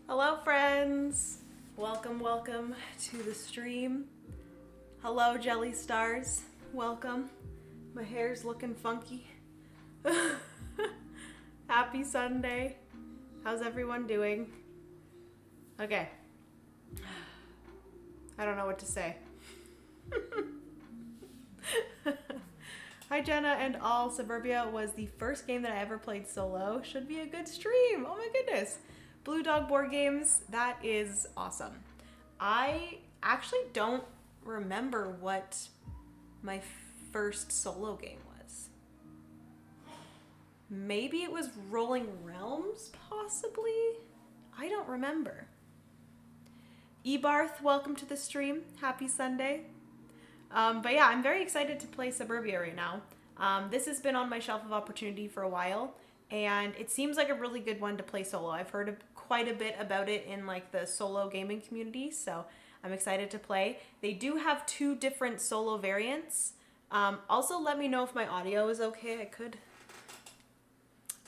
Hello friends! Welcome to the stream. Hello Jelly Stars, welcome. My hair's looking funky. Happy Sunday. How's everyone doing? Okay. I don't know what to say. Hi Jenna and all. Suburbia was the first game that I ever played solo. Should be a good stream. Oh my goodness. Blue Dog Board Games, that is awesome. I actually don't remember what my first solo game was. Maybe it was Rolling Realms, possibly? I don't remember. Ebarth, welcome to the stream. Happy Sunday. But yeah, I'm very excited to play Suburbia right now. This has been on my shelf of opportunity for a while, and it seems like a really good one to play solo. I've heard quite a bit about it in like the solo gaming community, so I'm excited to play. They do have 2 different solo variants. Also, let me know if my audio is okay.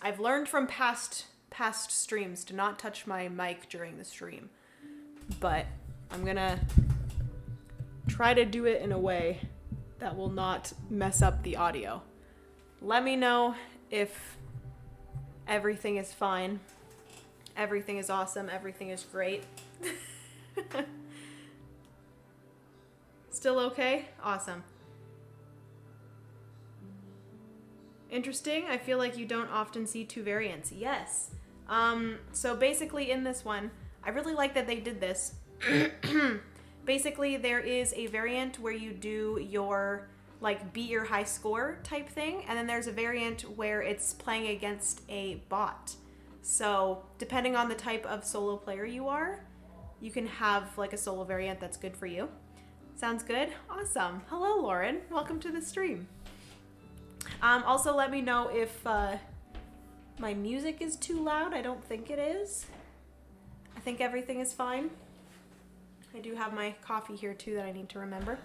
I've learned from past streams to not touch my mic during the stream, but I'm gonna try to do it in a way that will not mess up the audio. Let me know if everything is fine. Everything is awesome. Everything is great. Still okay? Awesome. Interesting. I feel like you don't often see 2 variants. Yes. So basically in this one, I really like that they did this. Basically, there is a variant where you do your, like, beat your high score type thing, and then there's a variant where it's playing against a bot. So, depending on the type of solo player you are, you can have, like, a solo variant that's good for you. Sounds good? Awesome. Hello, Lauren. Welcome to the stream. Also, let me know if my music is too loud. I don't think it is. I think everything is fine. I do have my coffee here too that I need to remember.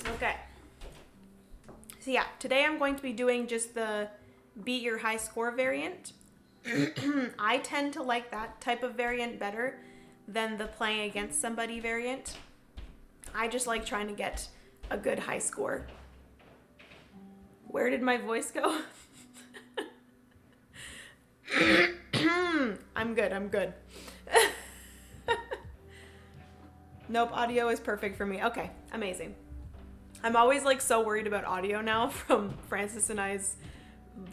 Okay. So yeah, today I'm going to be doing just the beat your high score variant. I tend to like that type of variant better than the playing against somebody variant. I just like trying to get a good high score. Where did my voice go? I'm good. Nope, audio is perfect for me. Okay, amazing. I'm always like so worried about audio now from Francis and I's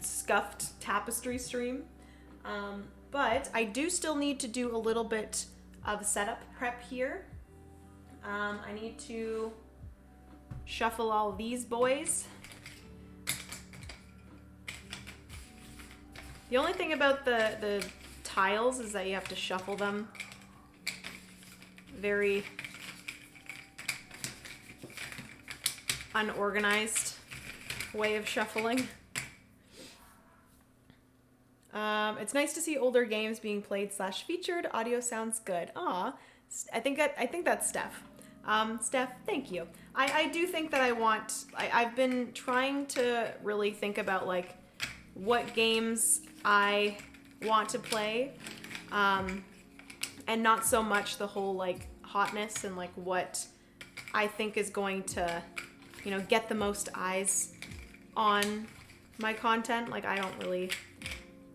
scuffed tapestry stream. But I do still need to do a little bit of setup prep here. I need to shuffle all these boys. The only thing about the tiles is that you have to shuffle them very unorganized way of shuffling. It's nice to see older games being played / featured. Audio sounds good. Aw, I think that's Steph. Steph, thank you. I do think that I've been trying to really think about like what games I want to play, and not so much the whole like hotness and like what I think is going to, you know, get the most eyes on my content. Like I don't really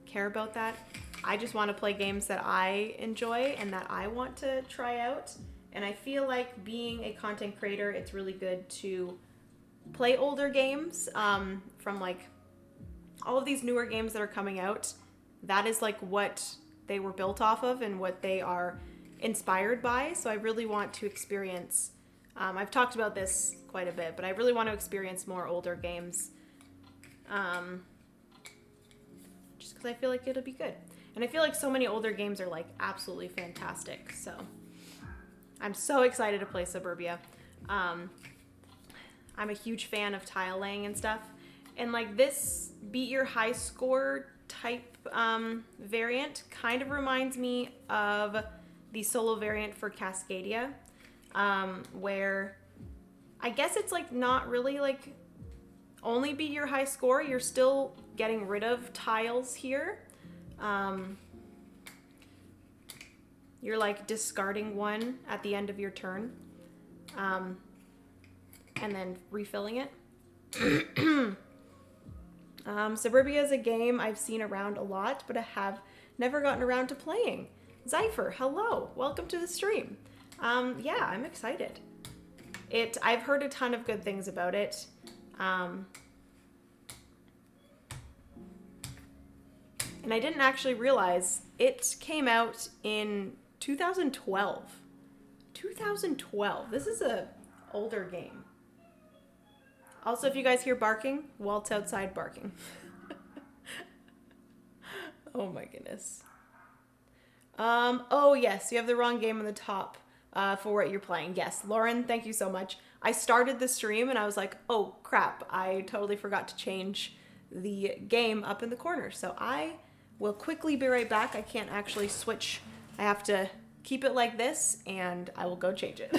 care about that. I just want to play games that I enjoy and that I want to try out. And I feel like being a content creator, it's really good to play older games, from like all of these newer games that are coming out. That is like what they were built off of and what they are inspired by. So I really want to experience, I've talked about this quite a bit, but I really want to experience more older games, just because I feel like it'll be good. And I feel like so many older games are like absolutely fantastic. So I'm so excited to play Suburbia. I'm a huge fan of tile laying and stuff. And like this beat your high score type variant kind of reminds me of the solo variant for Cascadia, where I guess it's like not really like only beat your high score, you're still getting rid of tiles here. You're like discarding one at the end of your turn, and then refilling it. Suburbia is a game I've seen around a lot, but I have never gotten around to playing. Zypher, hello, welcome to the stream. Yeah, I'm excited. I've heard a ton of good things about it. And I didn't actually realize it came out in 2012. 2012. This is a older game. Also, if you guys hear barking, Walt's outside barking. Oh my goodness. Oh yes, you have the wrong game on the top for what you're playing. Yes, Lauren, thank you so much. I started the stream and I was like, oh crap, I totally forgot to change the game up in the corner. So I will quickly be right back. I can't actually switch. I have to keep it like this and I will go change it.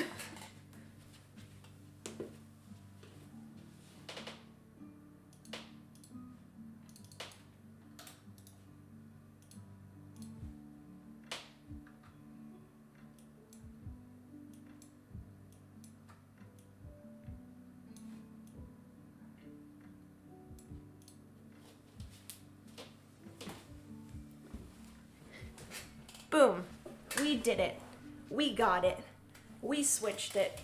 Boom. We did it. We got it. We switched it.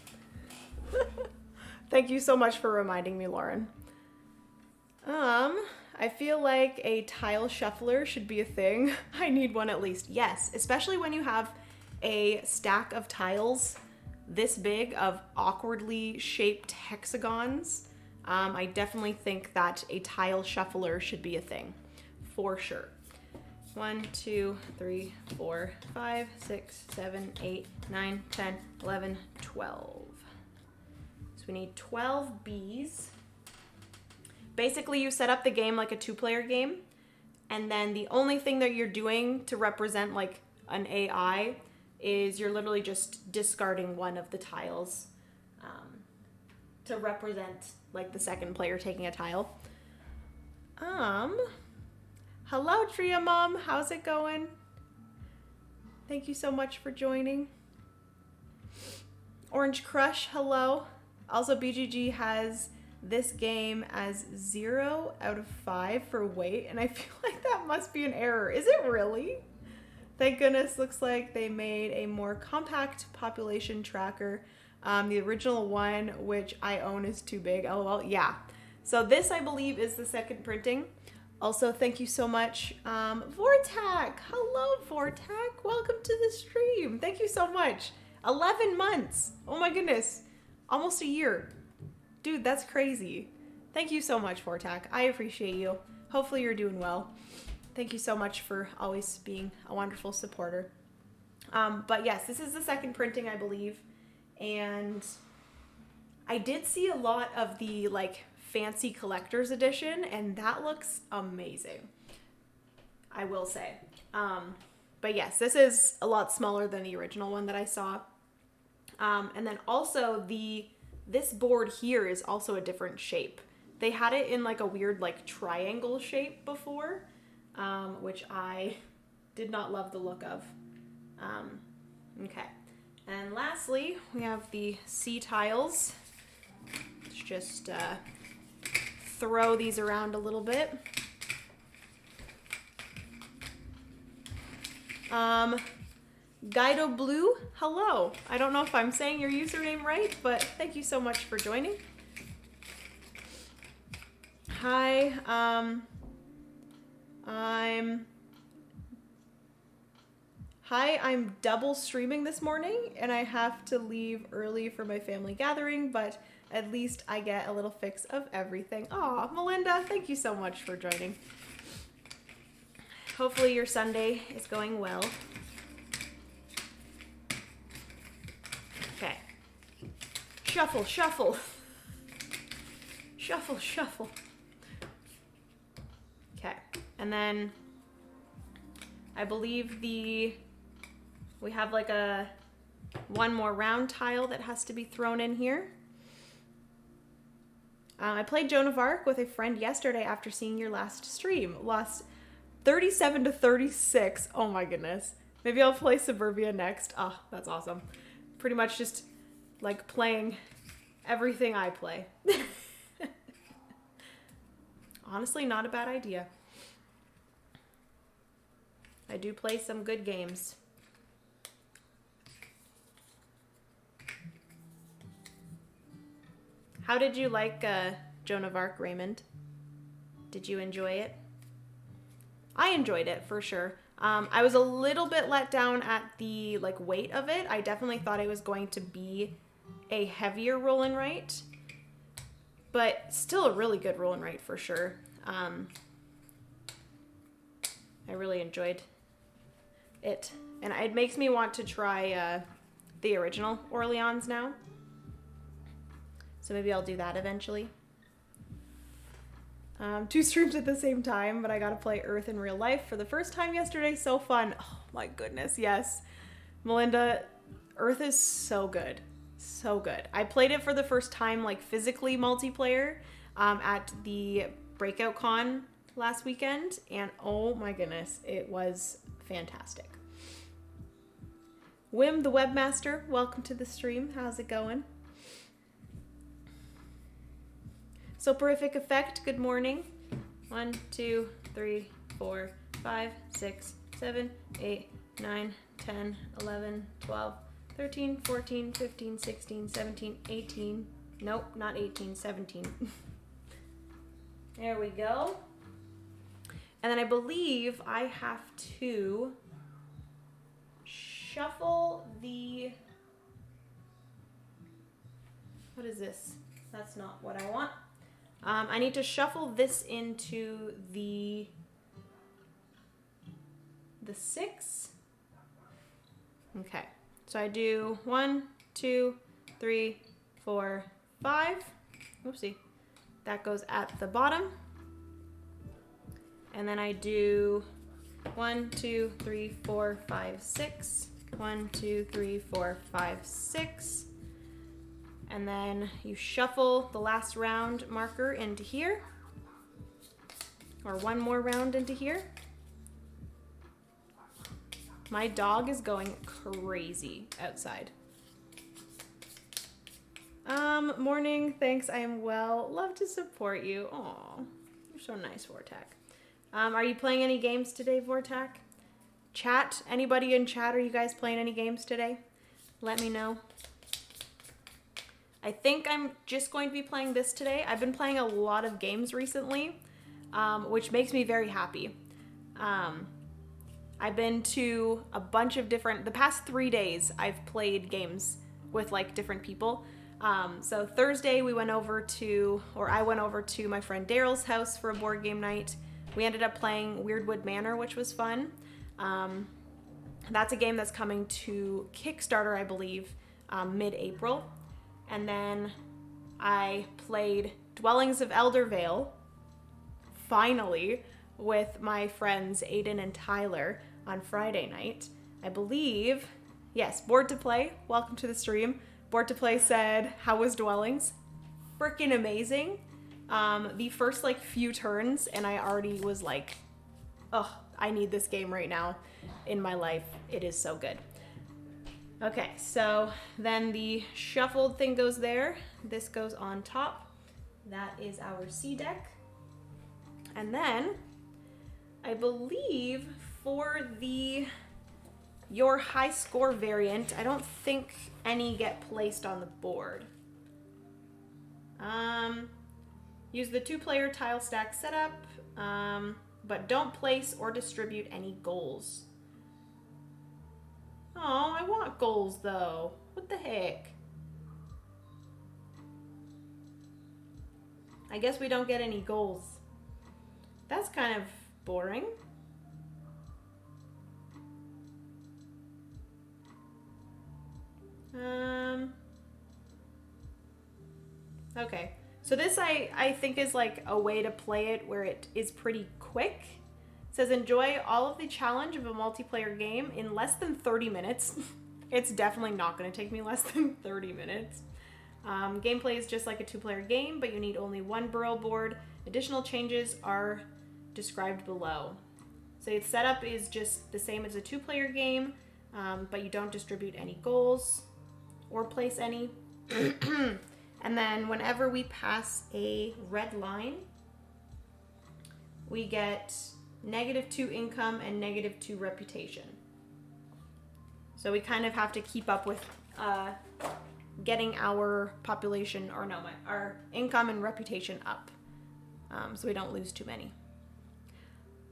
Thank you so much for reminding me, Lauren. I feel like a tile shuffler should be a thing. I need one at least. Yes, especially when you have a stack of tiles this big of awkwardly shaped hexagons. I definitely think that a tile shuffler should be a thing. For sure. 1, 2, 3, 4, 5, 6, 7, 8, 9, 10, 11, 12. So we need 12 bees. Basically, you set up the game like a 2-player game, and then the only thing that you're doing to represent like an AI is you're literally just discarding one of the tiles to represent like the second player taking a tile. Hello, Tria Mom. How's it going? Thank you so much for joining. Orange Crush, hello. Also, BGG has this game as 0 out of 5 for weight, and I feel like that must be an error. Is it really? Thank goodness. Looks like they made a more compact population tracker. The original one, which I own, is too big. LOL. Yeah. So this, I believe, is the second printing. Also, thank you so much, Vortac. Hello, Vortac. Welcome to the stream. Thank you so much. 11 months. Oh my goodness. Almost a year. Dude, that's crazy. Thank you so much, Vortac. I appreciate you. Hopefully you're doing well. Thank you so much for always being a wonderful supporter. But yes, this is the second printing, I believe. And I did see a lot of the like fancy collector's edition, and that looks amazing, I will say. But yes, this is a lot smaller than the original one that I saw. And then also this board here is also a different shape. They had it in like a weird like triangle shape before, which I did not love the look of. Okay. And lastly, we have the C tiles. Let's just throw these around a little bit. Guido Blue, hello. I don't know if I'm saying your username right, but thank you so much for joining. Hi, I'm double streaming this morning, and I have to leave early for my family gathering, but at least I get a little fix of everything. Aw, Melinda, thank you so much for joining. Hopefully your Sunday is going well. Okay. Shuffle, shuffle. Shuffle, shuffle. Okay, and then I believe we have like one more round tile that has to be thrown in here. I played Joan of Arc with a friend yesterday after seeing your last stream. Lost 37 to 36. Oh my goodness. Maybe I'll play Suburbia next. Oh, that's awesome. Pretty much just like playing everything I play. Honestly, not a bad idea. I do play some good games. How did you like Joan of Arc, Raymond? Did you enjoy it? I enjoyed it for sure. I was a little bit let down at the weight of it. I definitely thought it was going to be a heavier roll and write, but still a really good roll and write for sure. I really enjoyed it, and it makes me want to try the original Orleans now. So maybe I'll do that eventually. 2 streams at the same time, but I got to play Earth in real life for the first time yesterday. So fun. Oh my goodness, yes. Melinda, Earth is so good. So good. I played it for the first time, physically multiplayer at the Breakout Con last weekend, and oh my goodness, it was fantastic. Wim, the webmaster, welcome to the stream. How's it going? Soporific Effect, good morning. 1, 2, 3, 4, 5, 6, 7, 8, 9, 10, 11, 12, 13, 14, 15, 16, 17, 18. Nope, not 18, 17. There we go. And then I believe I have to shuffle the... What is this? That's not what I want. I need to shuffle this into the 6. Okay, so I do 1, 2, 3, 4, 5. Oopsie. That goes at the bottom. And then I do 1, 2, 3, 4, 5, 6. 1, 2, 3, 4, 5, 6. And then you shuffle the last round marker into here, or one more round into here. My dog is going crazy outside. Morning, thanks, I am well. Love to support you. Aw, you're so nice, Vortak. Are you playing any games today, Vortak? Chat, anybody in chat, are you guys playing any games today? Let me know. I think I'm just going to be playing this today. I've been playing a lot of games recently, which makes me very happy. I've been to a bunch of different... The past 3 days, I've played games with, different people. So Thursday, I went over to my friend Daryl's house for a board game night. We ended up playing Weirdwood Manor, which was fun. That's a game that's coming to Kickstarter, I believe, mid-April. And then I played Dwellings of Eldervale, finally, with my friends Aiden and Tyler on Friday night. I believe, yes, Board to Play, welcome to the stream. Board to Play said, how was Dwellings? Freaking amazing. The first few turns, and I already was like, oh, I need this game right now in my life. It is so good. Okay, so then the shuffled thing goes there. This goes on top. That is our C deck. And then, I believe for your high score variant, I don't think any get placed on the board. Use the 2-player tile stack setup, but don't place or distribute any goals. Oh, I want goals though. What the heck? I guess we don't get any goals. That's kind of boring. Okay. So this I think is a way to play it where it is pretty quick. It says enjoy all of the challenge of a multiplayer game in less than 30 minutes. It's definitely not going to take me less than 30 minutes. Gameplay is just like a 2-player game, but you need only one burrow board. Additional changes are described below. So its setup is just the same as a 2-player game, but you don't distribute any goals or place any. And then whenever we pass a red line, we get -2 income and -2 reputation. So we kind of have to keep up with getting our population, or no, our income and reputation up, so we don't lose too many.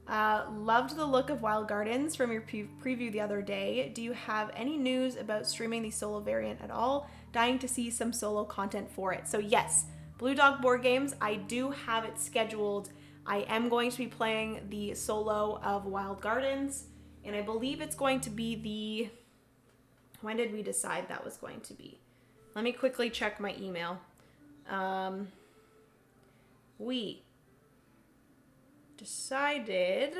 Loved the look of Wild Gardens from your preview the other day. Do you have any news about streaming the solo variant at all? Dying to see some solo content for it. So yes, Blue Dog Board Games, I do have it scheduled. I am going to be playing the solo of Wild Gardens, and I believe it's going to be the... When did we decide that was going to be? Let me quickly check my email. We decided...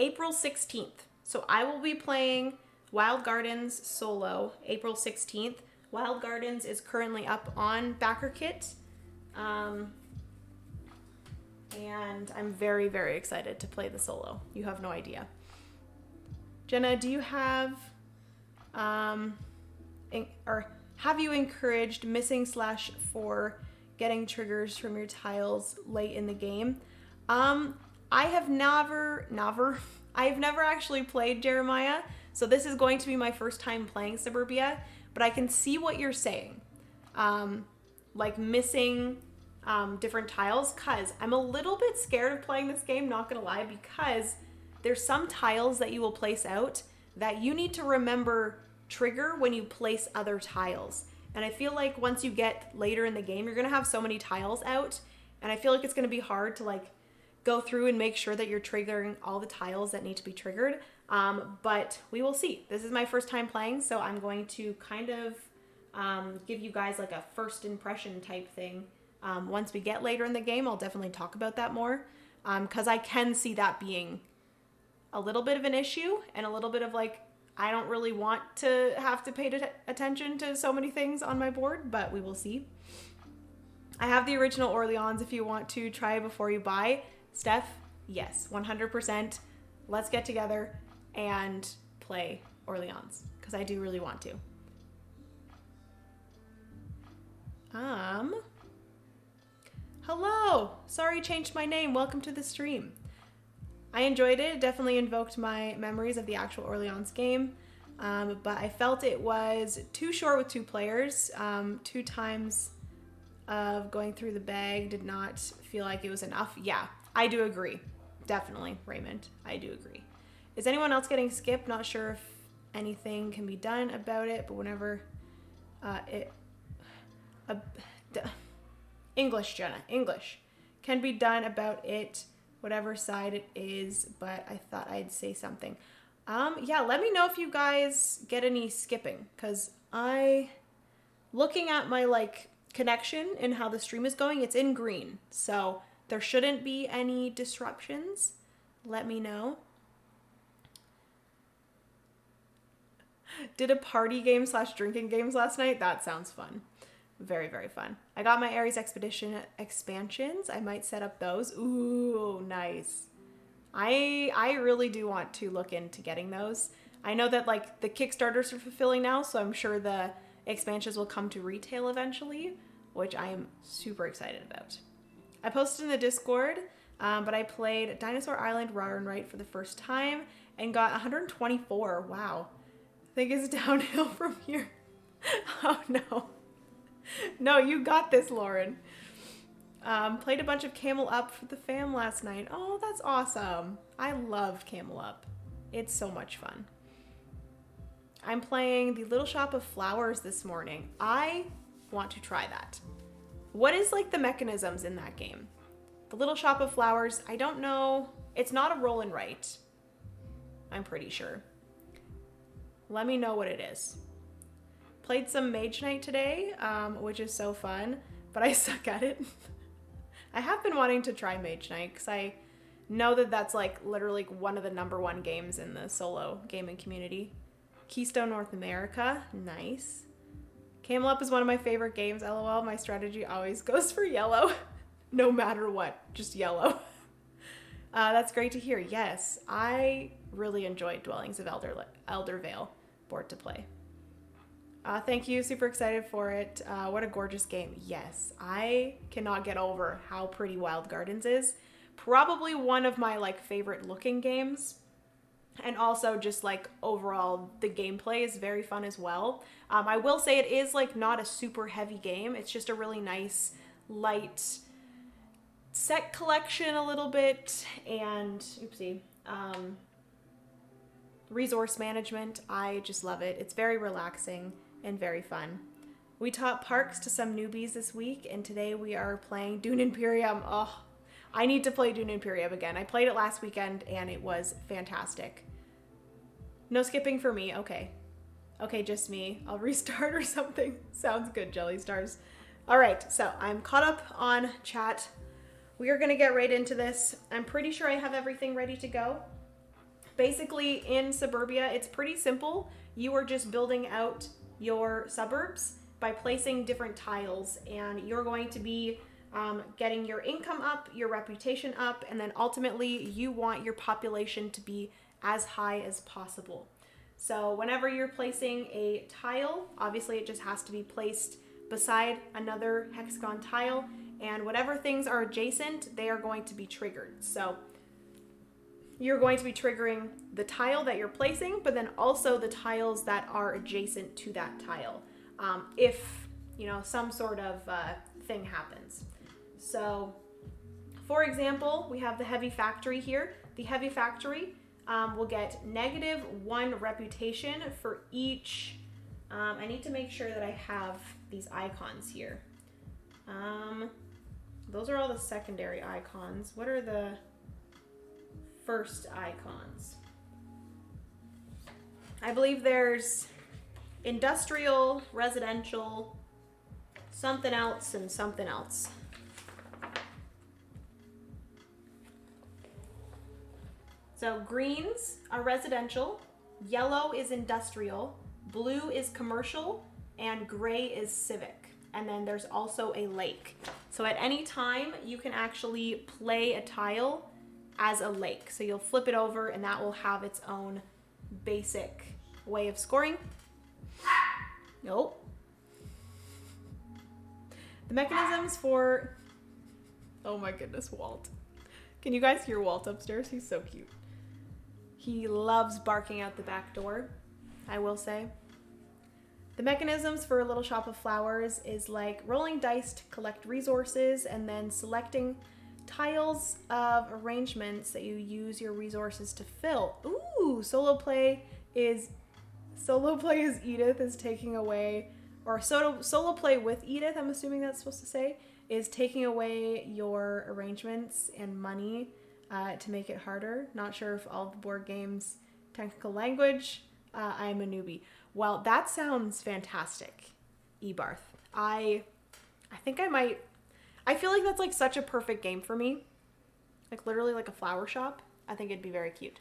April 16th. So I will be playing Wild Gardens solo April 16th. Wild Gardens is currently up on BackerKit. And I'm very, very excited to play the solo. You have no idea. Jenna, do you have, or have you encouraged missing /for getting triggers from your tiles late in the game? I've never actually played Jeremiah, so this is going to be my first time playing Suburbia, but I can see what you're saying. Like missing different tiles, because I'm a little bit scared of playing this game, not gonna lie, because there's some tiles that you will place out that you need to remember trigger when you place other tiles. And I feel like once you get later in the game, you're gonna have so many tiles out, and I feel like it's gonna be hard to like go through and make sure that you're triggering all the tiles that need to be triggered. But we will see. This is my first time playing, so I'm going to kind of give you guys like a first impression type thing. Once we get later in the game, I'll definitely talk about that more, because I can see that being a little bit of an issue and a little bit of like, I don't really want to have to pay attention to so many things on my board, but we will see. I have the original Orleans if you want to try before you buy. Steph, yes, 100%. Let's get together and play Orleans, because I do really want to. Hello! Sorry, changed my name. Welcome to the stream. I enjoyed it. It definitely invoked my memories of the actual Orleans game, but I felt it was too short with 2 players. 2 times of going through the bag did not feel like it was enough. Yeah, I do agree. Definitely, Raymond. I do agree. Is anyone else getting skipped? Not sure if anything can be done about it, but whenever English, Jenna, English can be done about it, whatever side it is, but I thought I'd say something. Yeah, let me know if you guys get any skipping, because looking at my like connection and how the stream is going, it's in green, so there shouldn't be any disruptions. Let me know. Did a party game / drinking games last night? That sounds fun. Very, very fun. I got my Ares Expedition expansions. I might set up those. Ooh, nice. I really do want to look into getting those. I know that like the Kickstarters are fulfilling now, so I'm sure the expansions will come to retail eventually, which I am super excited about. I posted in the Discord, but I played Dinosaur Island Raw and Right for the first time and got 124. Wow. I think it's downhill from here. Oh no. No, you got this, Lauren. Played a bunch of Camel Up for the fam last night. Oh, that's awesome. I love Camel Up. It's so much fun. I'm playing the Little Shop of Flowers this morning. I want to try that. What is like the mechanisms in that game? The Little Shop of Flowers, I don't know. It's not a roll and write. I'm pretty sure. Let me know what it is. Played some Mage Knight today, which is so fun, but I suck at it. I have been wanting to try Mage Knight because I know that that's like literally one of the #1 games in the solo gaming community. Keystone North America, nice. Camel Up is one of my favorite games. LOL, my strategy always goes for yellow. No matter what, just yellow. That's great to hear. Yes, I really enjoyed Dwellings of Elder Vale board to play. Thank you, super excited for it. What a gorgeous game. Yes, I cannot get over how pretty Wild Gardens is. Probably one of my like favorite looking games. And also just like overall the gameplay is very fun as well. I will say it is like not a super heavy game. It's just a really nice light set collection a little bit, and resource management. I just love it. It's very relaxing and very fun. We taught Parks to some newbies this week, and today we are playing Dune Imperium. Oh, I need to play Dune Imperium again. I played it last weekend and it was fantastic. No skipping for me. Okay. Okay, just me. I'll restart or something. Sounds good, Jelly Stars. All right, so I'm caught up on chat. We are going to get right into this. I'm pretty sure I have everything ready to go. Basically, in Suburbia, it's pretty simple. You are just building out your suburbs by placing different tiles, and you're going to be getting your income up, your reputation up, and then ultimately you want your population to be as high as possible. So whenever you're placing a tile, obviously it just has to be placed beside another hexagon tile, and whatever things are adjacent, they are going to be triggered. So you're going to be triggering the tile that you're placing, but then also the tiles that are adjacent to that tile, if some sort of thing happens. So for example, we have the heavy factory here. The heavy factory will get -1 reputation for each. I need to make sure that I have these icons here. Those are all the secondary icons. What are the first icons? I believe there's industrial, residential, something else, and something else. So greens are residential, yellow is industrial, blue is commercial, and gray is civic. And then there's also a lake. So at any time, you can actually play a tile as a lake. So you'll flip it over and that will have its own basic way of scoring. Nope. The mechanisms for... Oh my goodness, Walt. Can you guys hear Walt upstairs? He's so cute. He loves barking out the back door, I will say. The mechanisms for a Little Shop of Flowers is like rolling dice to collect resources and then selecting tiles of arrangements that you use your resources to fill. Ooh, solo play is Edith is taking away, or solo play with Edith, I'm assuming that's supposed to say, is taking away your arrangements and money to make it harder. Not sure if all the board games technical language. I'm a newbie. Well, that sounds fantastic, Ebarth. I think I might. I feel like that's like such a perfect game for me. Like literally like a flower shop. I think it'd be very cute.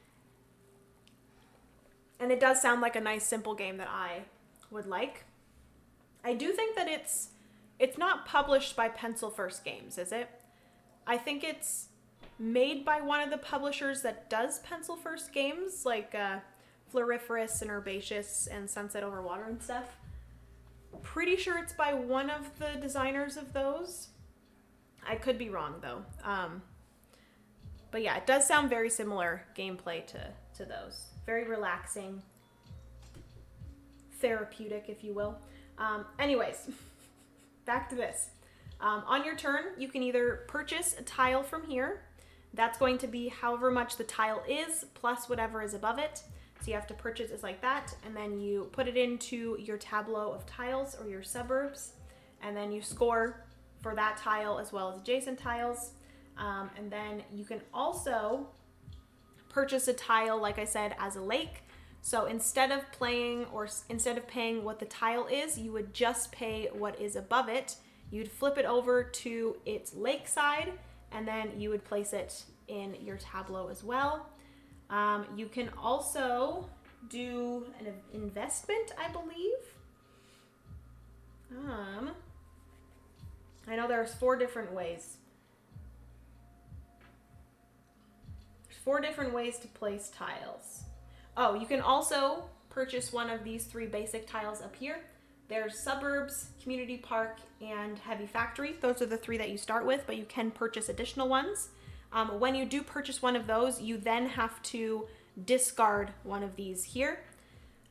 And it does sound like a nice simple game that I would like. I do think that it's not published by Pencil First Games, is it? I think it's made by one of the publishers that does Pencil First Games, like Floriferous and Herbaceous and Sunset Over Water and stuff. Pretty sure it's by one of the designers of those. I could be wrong though. But yeah, it does sound very similar gameplay to those. Very relaxing, therapeutic, if you will. Anyways, back to this. On your turn, you can either purchase a tile from here. That's going to be however much the tile is plus whatever is above it. So you have to purchase it like that, and then you put it into your tableau of tiles or your suburbs, and then you score for that tile as well as adjacent tiles. And then you can also purchase a tile, like I said, as a lake. So instead of paying what the tile is, you would just pay what is above it. You'd flip it over to its lake side, and then you would place it in your Tableau as well. You can also do an investment, I believe. I know there's 4 different ways. There's 4 different ways to place tiles. Oh, you can also purchase one of these 3 basic tiles up here. There's Suburbs, Community Park, and Heavy Factory. Those are the 3 that you start with, but you can purchase additional ones. When you do purchase one of those, you then have to discard one of these here.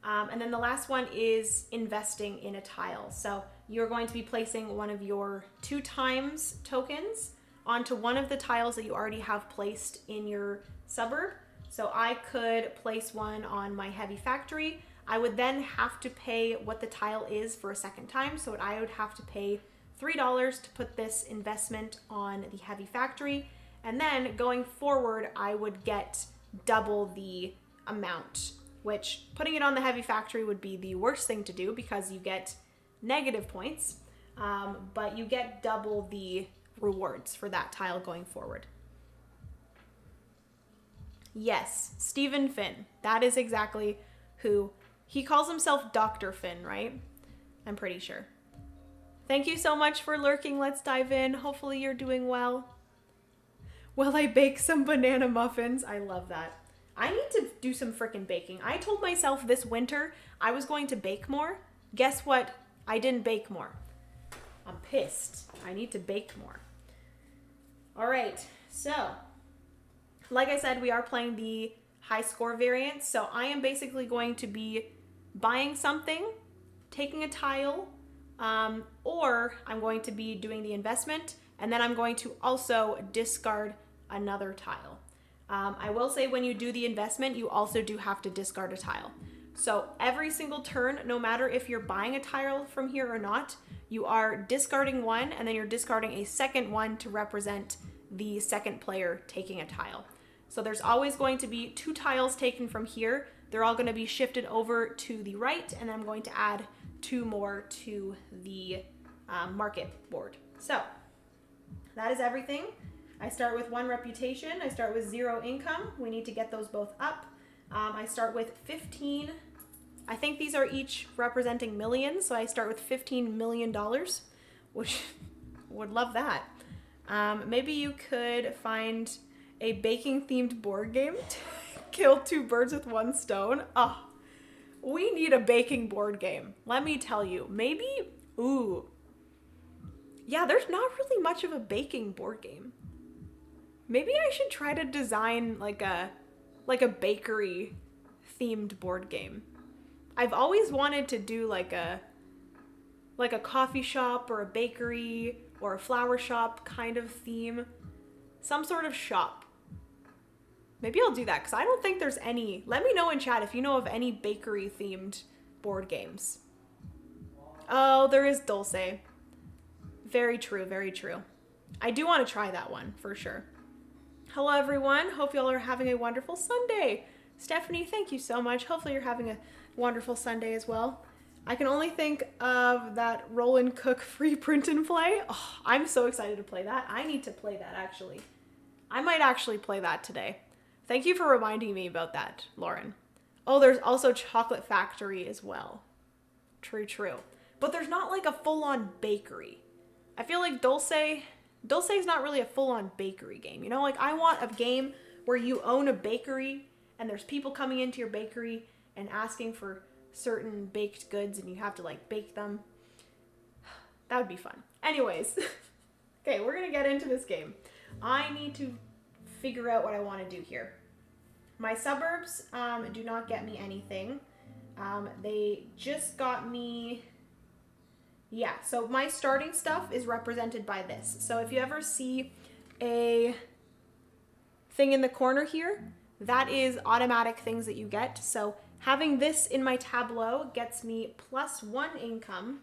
And then the last one is investing in a tile. So you're going to be placing one of your 2 times tokens onto one of the tiles that you already have placed in your suburb. So I could place one on my Heavy Factory. I would then have to pay what the tile is for a second time. So I would have to pay $3 to put this investment on the Heavy Factory. And then going forward, I would get double the amount, which putting it on the Heavy Factory would be the worst thing to do because you get negative points, but you get double the rewards for that tile going forward. Yes, Stephen Finn. That is exactly who. He calls himself Dr. Finn, right? I'm pretty sure. Thank you so much for lurking. Let's dive in. Hopefully you're doing well. Will I bake some banana muffins? I love that. I need to do some frickin' baking. I told myself this winter I was going to bake more. Guess what? I didn't bake more. I'm pissed. I need to bake more. All right, so like I said, we are playing the high score variant. So I am basically going to be buying something, taking a tile, or I'm going to be doing the investment, and then I'm going to also discard another tile. I will say when you do the investment, you also do have to discard a tile. So every single turn, no matter if you're buying a tile from here or not, you are discarding one and then you're discarding a second one to represent the second player taking a tile. So there's always going to be 2 tiles taken from here. They're all going to be shifted over to the right, and I'm going to add 2 more to the market board. So that is everything. I start with 1 reputation. I start with 0 income. We need to get those both up. I start with 15. I think these are each representing millions. So I start with $15 million, which would love that. Maybe you could find a baking themed board game to kill 2 birds with 1 stone. Oh, we need a baking board game. Let me tell you, maybe, yeah, there's not really much of a baking board game. Maybe I should try to design like a bakery themed board game. I've always wanted to do like a coffee shop or a bakery or a flower shop kind of theme. Some sort of shop. Maybe I'll do that because I don't think there's any. Let me know in chat if you know of any bakery themed board games. Oh, there is Dulce. Very true, very true. I do want to try that one for sure. Hello everyone, hope y'all are having a wonderful Sunday. Stephanie, thank you so much. Hopefully you're having a wonderful Sunday as well. I can only think of that Roll and Cook free print and play. Oh, I'm so excited to play that. I need to play that actually. I might actually play that today. Thank you for reminding me about that, Lauren. Oh, there's also Chocolate Factory as well. True, true. But there's not like a full-on bakery. I feel like Dulce is not really a full-on bakery game. You know, like I want a game where you own a bakery and there's people coming into your bakery and asking for certain baked goods and you have to like bake them. That would be fun. Anyways, okay, we're gonna get into this game. I need to figure out what I want to do here. My suburbs do not get me anything. They just got me... Yeah, so my starting stuff is represented by this. So if you ever see a thing in the corner here, that is automatic things that you get. So having this in my Tableau gets me +1 income,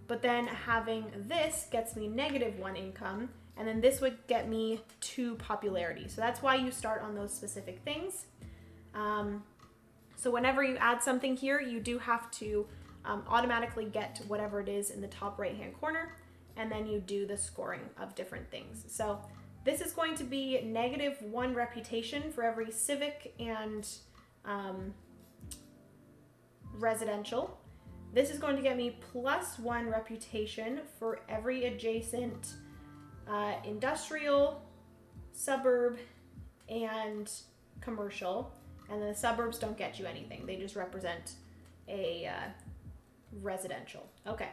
but then having this gets me -1 income, and then this would get me 2 popularity. So that's why you start on those specific things. So whenever you add something here, you do have to automatically get whatever it is in the top right hand corner, and then you do the scoring of different things. So This is going to be -1 reputation for every civic and residential. This is going to get me +1 reputation for every adjacent industrial, suburb, and commercial. And the suburbs don't get you anything. They just represent a residential. Okay.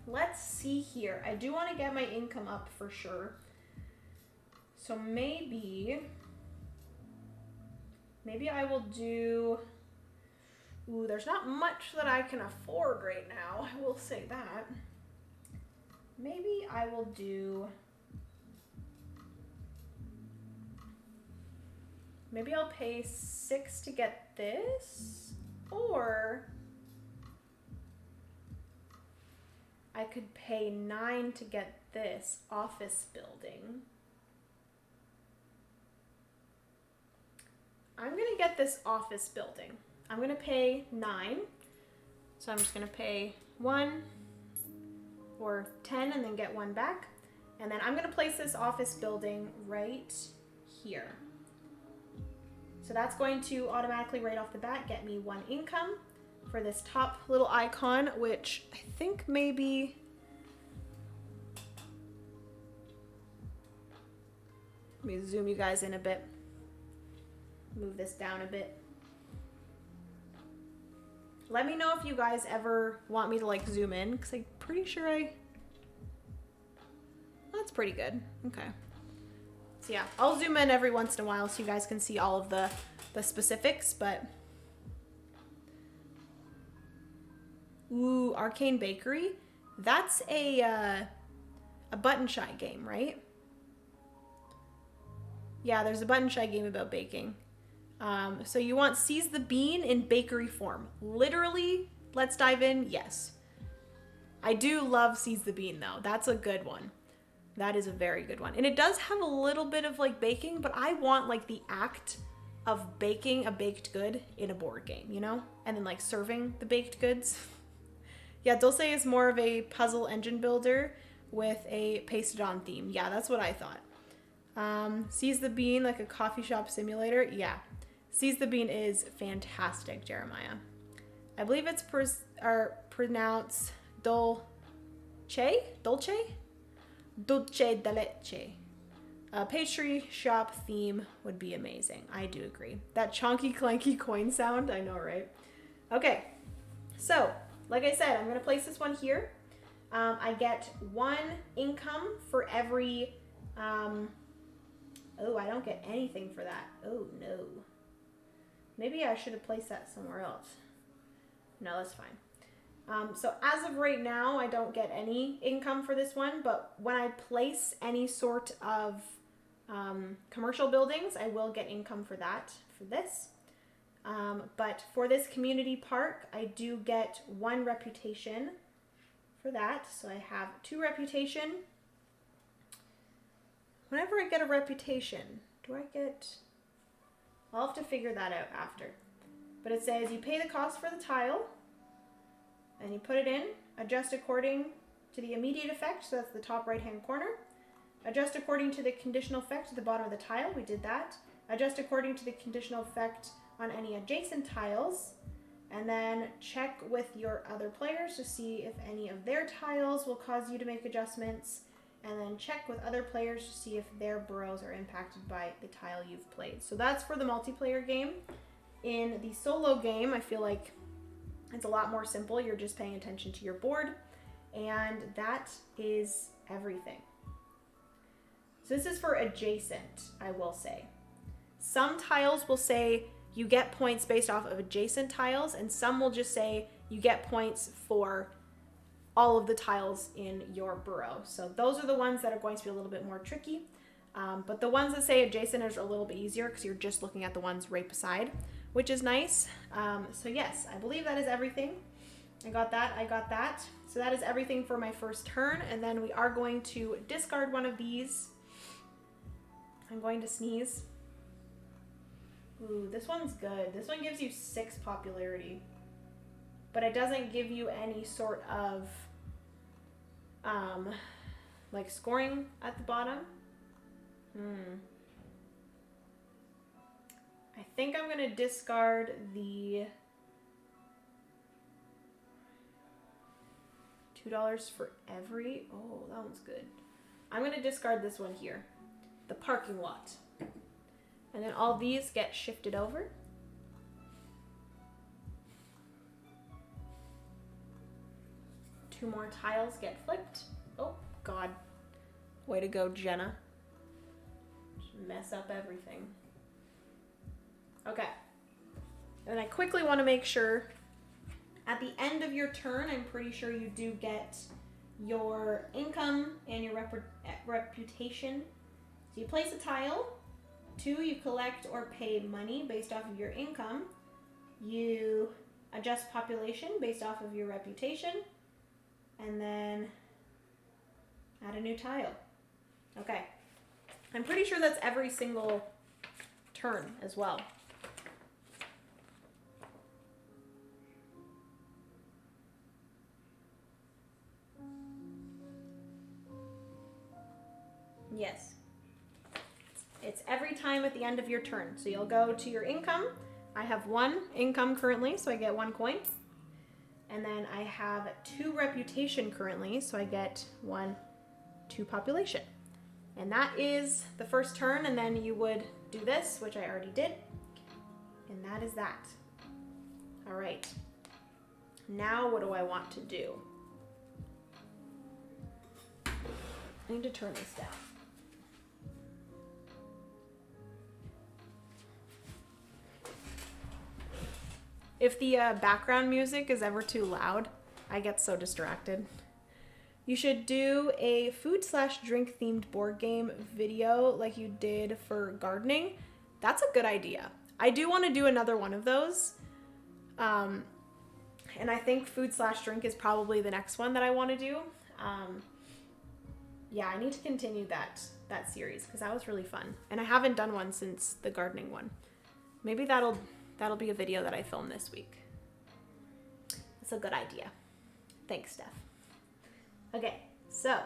Let's see here. I do want to get my income up for sure. So maybe I will do... Ooh, there's not much that I can afford right now. I will say that. Maybe I will do... Maybe I'll pay 6 to get this, or I could pay 9 to get this office building. I'm gonna get this office building. I'm gonna pay 9. So I'm just gonna pay 1 or 10 and then get 1 back. And then I'm gonna place this office building right here. So that's going to automatically right off the bat get me 1 income for this top little icon, which I think maybe... Let me zoom you guys in a bit. Move this down a bit. Let me know if you guys ever want me to like zoom in, because I'm pretty sure that's pretty good. Okay. So yeah, I'll zoom in every once in a while so you guys can see all of the specifics, but... Ooh, Arcane Bakery. That's a Button Shy game, right? Yeah, there's a Button Shy game about baking. So you want Seize the Bean in bakery form. Literally, let's dive in. Yes. I do love Seize the Bean though. That's a good one. That is a very good one. And it does have a little bit of like baking, but I want like the act of baking a baked good in a board game, you know? And then like serving the baked goods. Yeah, Dulce is more of a puzzle engine builder with a pasted on theme. Yeah, that's what I thought. Seize the Bean, like a coffee shop simulator. Yeah. Seize the Bean is fantastic, Jeremiah. I believe it's pronounced Dolce de leche. A pastry shop theme would be amazing. I do agree. That chonky clanky coin sound, I know, right? Okay, so like I said, I'm gonna place this one here. I get 1 income for every, oh, I don't get anything for that. Oh no. Maybe I should have placed that somewhere else. No, that's fine. So as of right now, I don't get any income for this one, but when I place any sort of commercial buildings, I will get income for that, for this. But for this community park, I do get 1 reputation for that. So I have 2 reputation. Whenever I get a reputation, do I get... I'll have to figure that out after. But it says you pay the cost for the tile, and you put it in, adjust according to the immediate effect, so that's the top right-hand corner. Adjust according to the conditional effect at the bottom of the tile, we did that. Adjust according to the conditional effect on any adjacent tiles, and then check with your other players to see if any of their tiles will cause you to make adjustments, and then check with other players to see if their burrows are impacted by the tile you've played. So that's for the multiplayer game. In the solo game, I feel like it's a lot more simple. You're just paying attention to your board, and that is everything. So this is for adjacent, I will say. Some tiles will say you get points based off of adjacent tiles, and some will just say you get points for all of the tiles in your burrow. So those are the ones that are going to be a little bit more tricky. But the ones that say adjacent are a little bit easier because you're just looking at the ones right beside, which is nice. So yes, I believe that is everything. I got that. So that is everything for my first turn. And then we are going to discard one of these. I'm going to sneeze. Ooh, this one's good. This one gives you 6 popularity, but it doesn't give you any sort of like scoring at the bottom. think I'm going to discard the $2 for every. Oh, that one's good. I'm going to discard this one here, the parking lot. And then all these get shifted over. Two more tiles get flipped. Oh, God. Way to go, Jenna. Just mess up everything. Okay. And I quickly want to make sure at the end of your turn, I'm pretty sure you do get your income and your reputation. So you place a tile. 2, you collect or pay money based off of your income. You adjust population based off of your reputation. And then add a new tile. Okay. I'm pretty sure that's every single turn as well. Yes. It's every time at the end of your turn. So you'll go to your income. I have 1 income currently, so I get 1 coin. And then I have 2 reputation currently, so I get 2 population. And that is the first turn, and then you would do this, which I already did. And that is that. All right. Now what do I want to do? I need to turn this down. If the background music is ever too loud, I get so distracted. You should do a food/drink themed board game video like you did for gardening. That's a good idea. I do want to do another one of those. And I think food/drink is probably the next one that I want to do. Yeah, I need to continue that series because that was really fun. And I haven't done one since the gardening one. Maybe that'll be a video that I film this week. That's a good idea. Thanks, Steph. Okay, so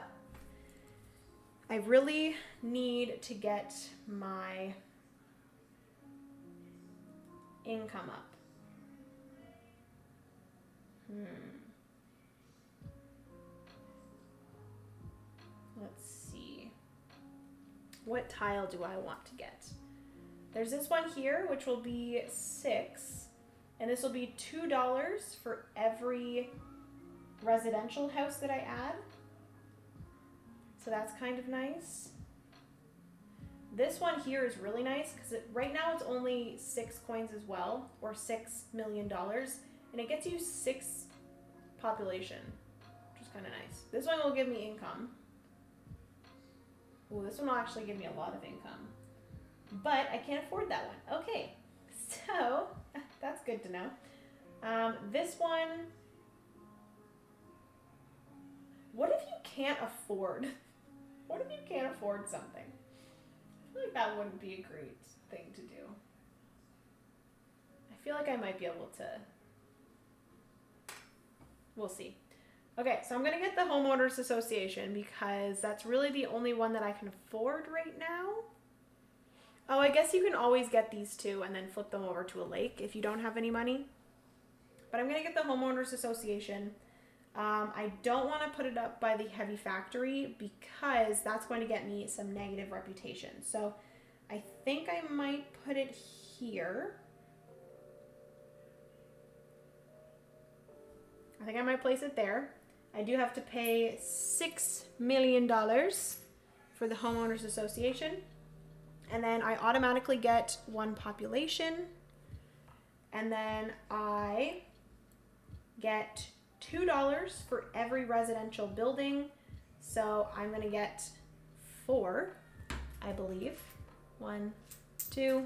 I really need to get my income up. Let's see. What tile do I want to get? There's this one here, which will be 6, and this will be $2 for every residential house that I add. So that's kind of nice. This one here is really nice because right now it's only 6 coins as well, or $6 million, and it gets you 6 population, which is kind of nice. This one will give me income. Ooh, this one will actually give me a lot of income. But I can't afford that one. Okay, so that's good to know. This one, what if you can't afford? What if you can't afford something? I feel like that wouldn't be a great thing to do. I feel like I might be able to. We'll see. Okay, so I'm going to get the homeowners association because that's really the only one that I can afford right now. Oh, I guess you can always get these 2 and then flip them over to a lake if you don't have any money. But I'm going to get the homeowners association. I don't want to put it up by the heavy factory because that's going to get me some negative reputation. So I think I might put it here. I think I might place it there. I do have to pay $6 million for the homeowners association. And then I automatically get 1 population. And then I get $2 for every residential building. So I'm going to get 4, I believe. 1, 2,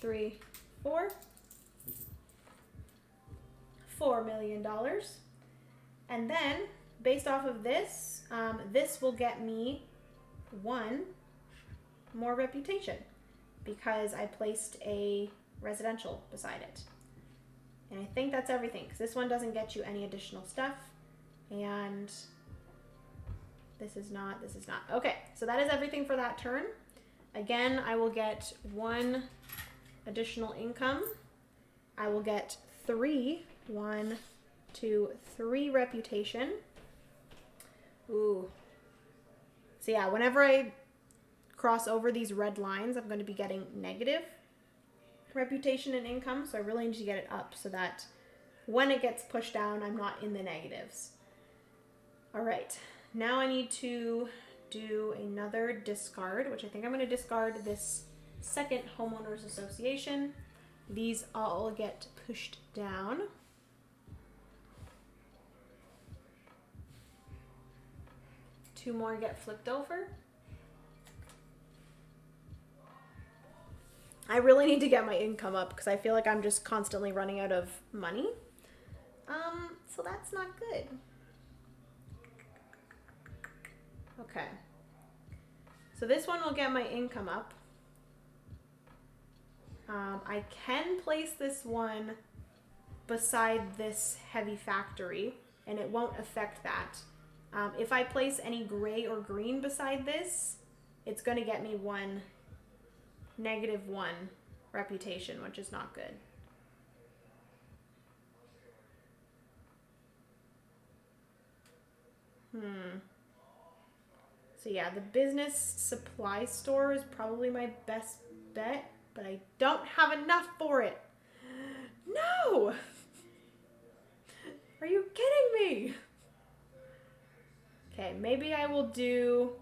3, 4. $4 million. And then, based off of this, this will get me 1 more reputation because I placed a residential beside it. And I think that's everything because this one doesn't get you any additional stuff. And this is not. Okay, so that is everything for that turn. Again, I will get 1 additional income. I will get 3, 1, 2, 3 reputation. Ooh. So yeah, whenever I cross over these red lines, I'm going to be getting negative reputation and income. So I really need to get it up so that when it gets pushed down, I'm not in the negatives. All right, now I need to do another discard, which I think I'm going to discard this second homeowners association. These all get pushed down. Two more get flipped over. I really need to get my income up because I feel like I'm just constantly running out of money. So that's not good. Okay. So this one will get my income up. I can place this one beside this heavy factory and it won't affect that. If I place any gray or green beside this, it's going to get me -1 reputation, which is not good. So yeah, the business supply store is probably my best bet, but I don't have enough for it. No! Are you kidding me? Okay, maybe I'll do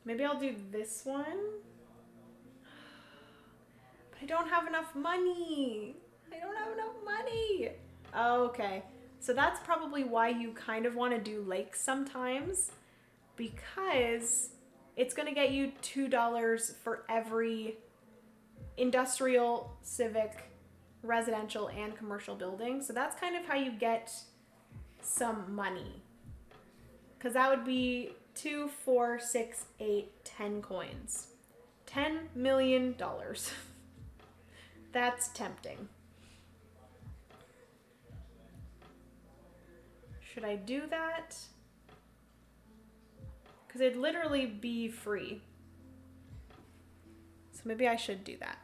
this one. But I don't have enough money. Okay. So that's probably why you kind of want to do lakes sometimes, because it's going to get you $2 for every industrial, civic, residential, and commercial building. So that's kind of how you get some money. Because that would be 2, 4, 6, 8, 10 coins. $10 million. That's tempting. Should I do that? Because it'd literally be free. So maybe I should do that.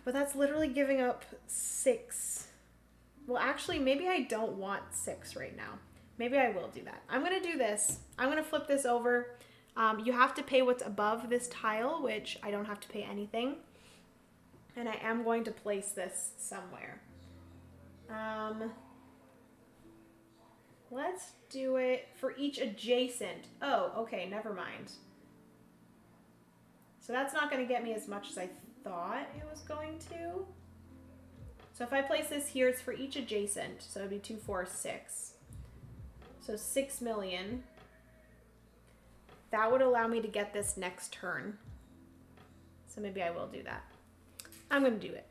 But that's literally giving up 6. Well, actually, maybe I don't want 6 right now. Maybe I will do that. I'm going to do this. I'm going to flip this over. You have to pay what's above this tile, which I don't have to pay anything. And I am going to place this somewhere. Let's do it for each adjacent. Oh, okay, never mind. So that's not going to get me as much as I thought it was going to. So if I place this here, it's for each adjacent. So it'd be 2, 4, 6. So 6 million. That would allow me to get this next turn. So maybe I will do that. I'm going to do it.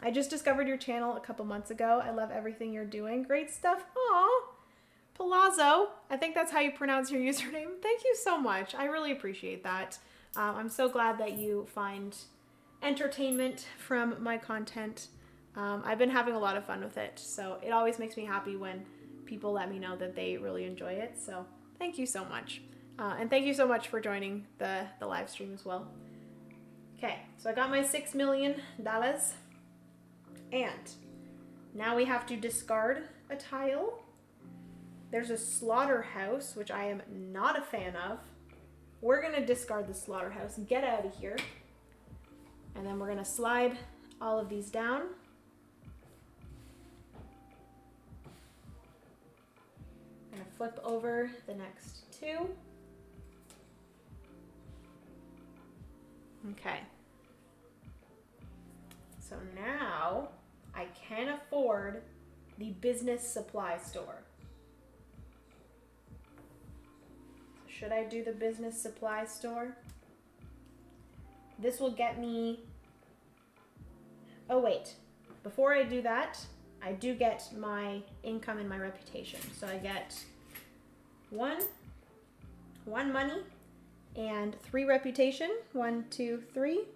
I just discovered your channel a couple months ago. I love everything you're doing. Great stuff. Aw. Palazzo. I think that's how you pronounce your username. Thank you so much. I really appreciate that. I'm so glad that you find entertainment from my content. I've been having a lot of fun with it. So it always makes me happy when people let me know that they really enjoy it. So thank you so much. And thank you so much for joining the live stream as well. Okay, so I got my $6 million. And now we have to discard a tile. There's a slaughterhouse, which I am not a fan of. We're going to discard the slaughterhouse and get out of here. And then we're going to slide all of these down. I'm going to flip over the next 2. Okay. So now I can afford the business supply store. So should I do the business supply store? This will get me... Oh wait, before I do that, I do get my income and my reputation. So I get 1 money and 3 reputation. 1, 2, 3.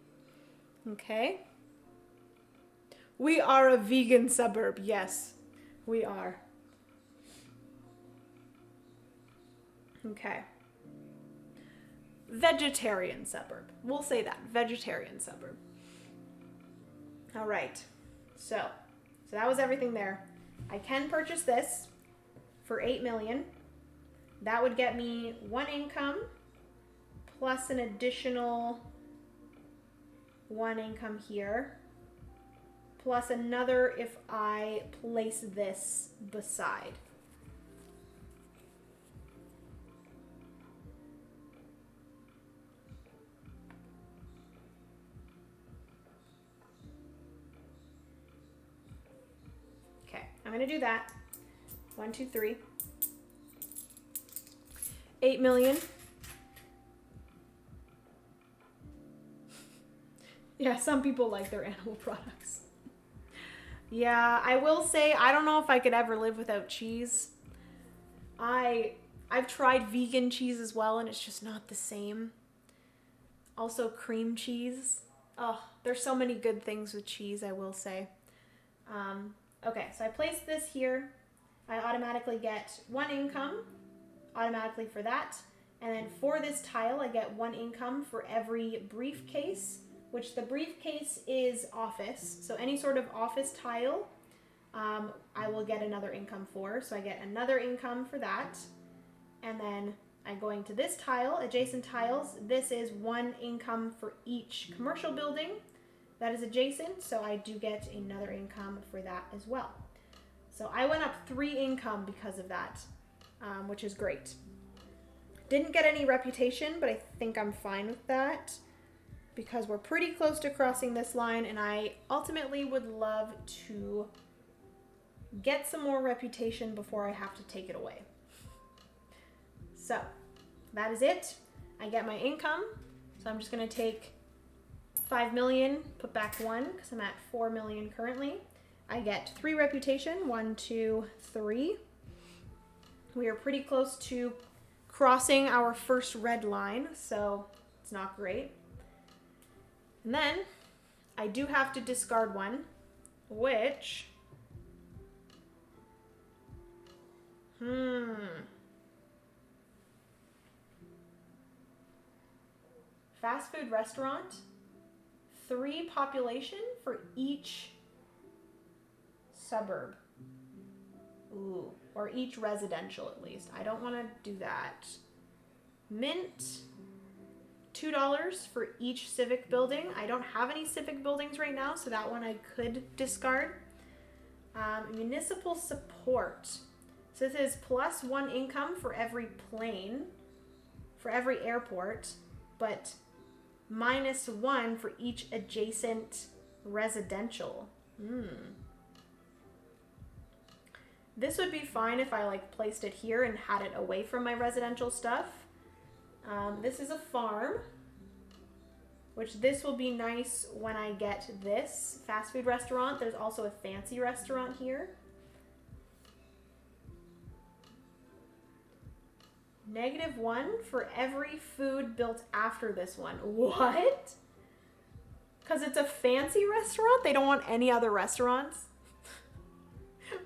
Okay. We are a vegan suburb. Yes, we are. Okay. vegetarian suburb. We'll say that, vegetarian suburb. All right, so that was everything there. I can purchase this for 8 million. That would get me one income plus an additional one income here, plus another if I place this beside. Okay, I'm gonna do that. 1, 2, 3. 8 million. Yeah, some people like their animal products. Yeah, I will say, I don't know if I could ever live without cheese. I've tried vegan cheese as well, and it's just not the same. Also, cream cheese. Oh, there's so many good things with cheese, I will say. Okay, so I place this here. I automatically get one income, automatically for that. And then for this tile, I get one income for every briefcase, which the briefcase is office. So any sort of office tile, I will get another income for. So I get another income for that. And then I'm going to this tile, adjacent tiles. This is one income for each commercial building that is adjacent. So I do get another income for that as well. So I went up 3 income because of that, which is great. Didn't get any reputation, but I think I'm fine with that, because we're pretty close to crossing this line, and I ultimately would love to get some more reputation before I have to take it away. So that is it. I get my income. So I'm just going to take 5 million, put back 1, because I'm at 4 million currently. I get 3 reputation, 1, 2, 3. We are pretty close to crossing our first red line, so it's not great. And then I do have to discard one, which, fast food restaurant, 3 population for each suburb. Ooh, or each residential at least. I don't want to do that. Mint, $2 for each civic building. I don't have any civic buildings right now, so that one I could discard. Municipal support. So this is plus 1 income for every plane, for every airport, but minus 1 for each adjacent residential. This would be fine if I placed it here and had it away from my residential stuff. This is a farm, which this will be nice when I get this fast food restaurant. There's also a fancy restaurant here. -1 for every food built after this one. What? Because it's a fancy restaurant? They don't want any other restaurants?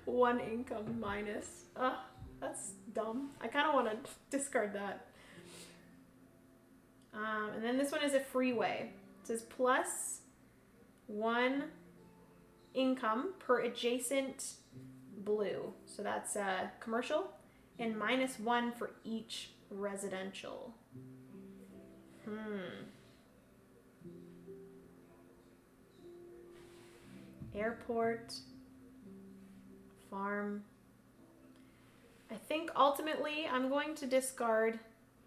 1 income minus. Ugh, that's dumb. I kind of want to discard that. And then this one is a freeway. It says plus 1 income per adjacent blue. So that's commercial. And -1 for each residential. Airport. Farm. I think ultimately I'm going to discard.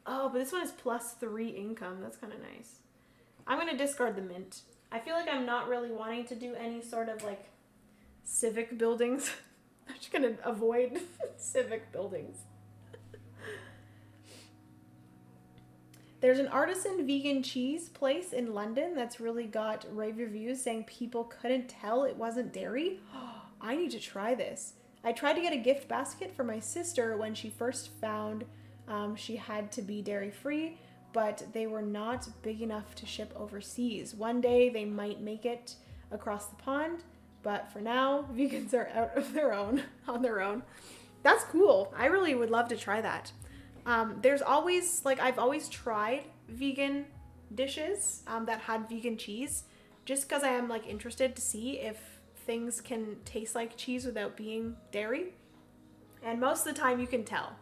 Oh, but this one is plus 3 income. That's kind of nice. I'm going to discard the mint. I feel like I'm not really wanting to do any sort of civic buildings. I'm just going to avoid civic buildings. There's an artisan vegan cheese place in London that's really got rave reviews saying people couldn't tell it wasn't dairy. I need to try this. I tried to get a gift basket for my sister when she first found she had to be dairy-free, but they were not big enough to ship overseas. One day they might make it across the pond, but for now, vegans are out of on their own. That's cool. I really would love to try that. There's always, like, I've always tried vegan dishes that had vegan cheese, just because I am, like, interested to see if things can taste like cheese without being dairy. And most of the time you can tell.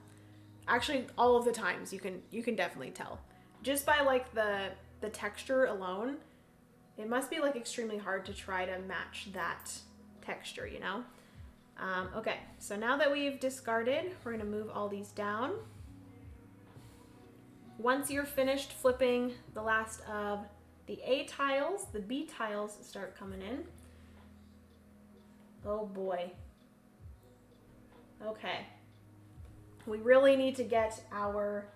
Actually, all of the times you can definitely tell. Just by, like, the texture alone, it must be, like, extremely hard to try to match that texture, you know? Okay, so now that we've discarded, we're gonna move all these down. Once you're finished flipping the last of the A tiles, the B tiles start coming in. Oh boy. Okay. We really need to get our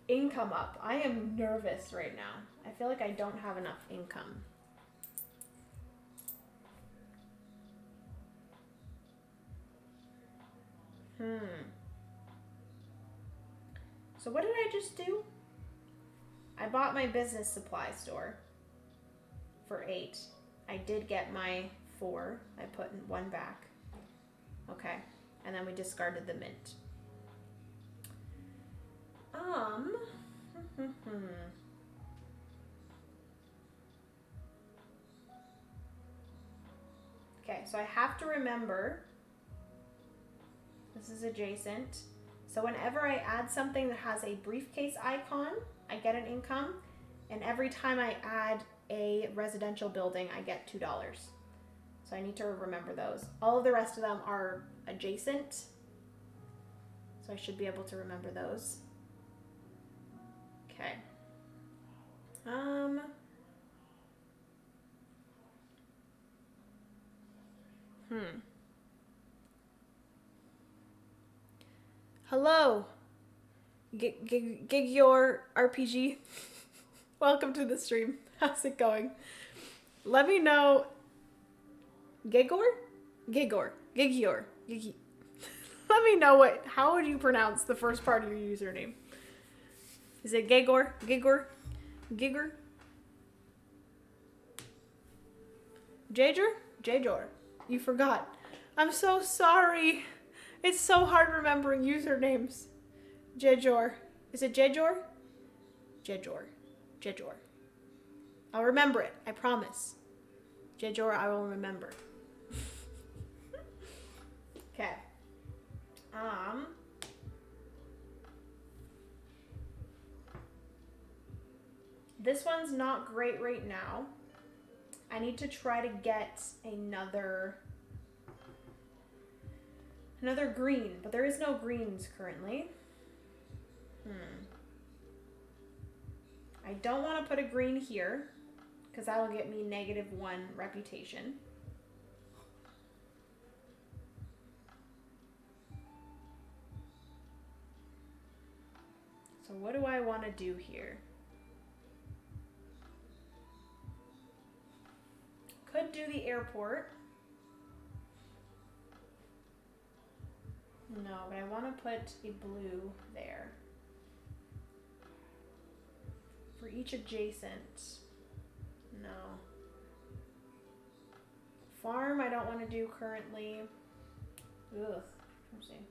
income up. I am nervous right now. I feel like I don't have enough income. So what did I just do? I bought my business supply store for 8. I did get my 4. I put one back. Okay. And then we discarded the mint. Okay, so I have to remember this is adjacent. So whenever I add something that has a briefcase icon, I get an income. And every time I add a residential building, I get $2. So I need to remember those. All of the rest of them are adjacent. So I should be able to remember those. Okay. Hello, Gig your RPG. Welcome to the stream. How's it going? Let me know. Gigor. Let me know how would you pronounce the first part of your username? Is it Gigor? Jajor? You forgot. I'm so sorry. It's so hard remembering usernames. Jajor. Is it Jajor? Jajor. I'll remember it. I promise. Jajor, I will remember. Okay. This one's not great right now. I need to try to get another green, but there is no greens currently. I don't want to put a green here because that'll get me -1 reputation. So what do I want to do here? Could do the airport. No, but I want to put a blue there. For each adjacent. No. Farm I don't want to do currently. Ugh. Let's see.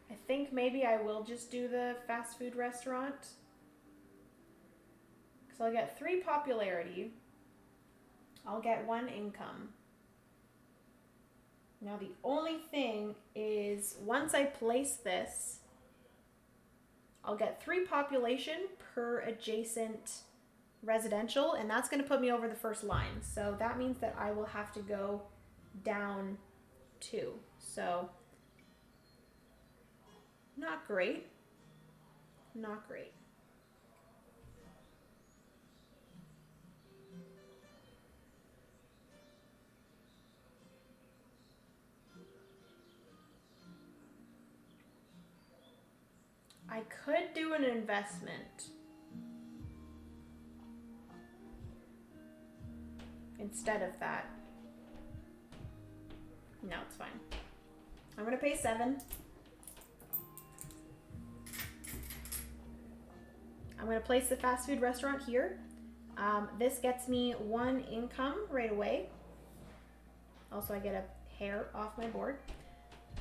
I think maybe I will just do the fast food restaurant. Because I'll get 3 popularity. I'll get 1 income. Now the only thing is once I place this, I'll get 3 population per adjacent residential, and that's going to put me over the first line. So that means that I will have to go down 2. So not great. Not great. I could do an investment instead of that. No, it's fine. I'm gonna pay 7. I'm gonna place the fast food restaurant here. This gets me 1 income right away. Also, I get a hair off my board.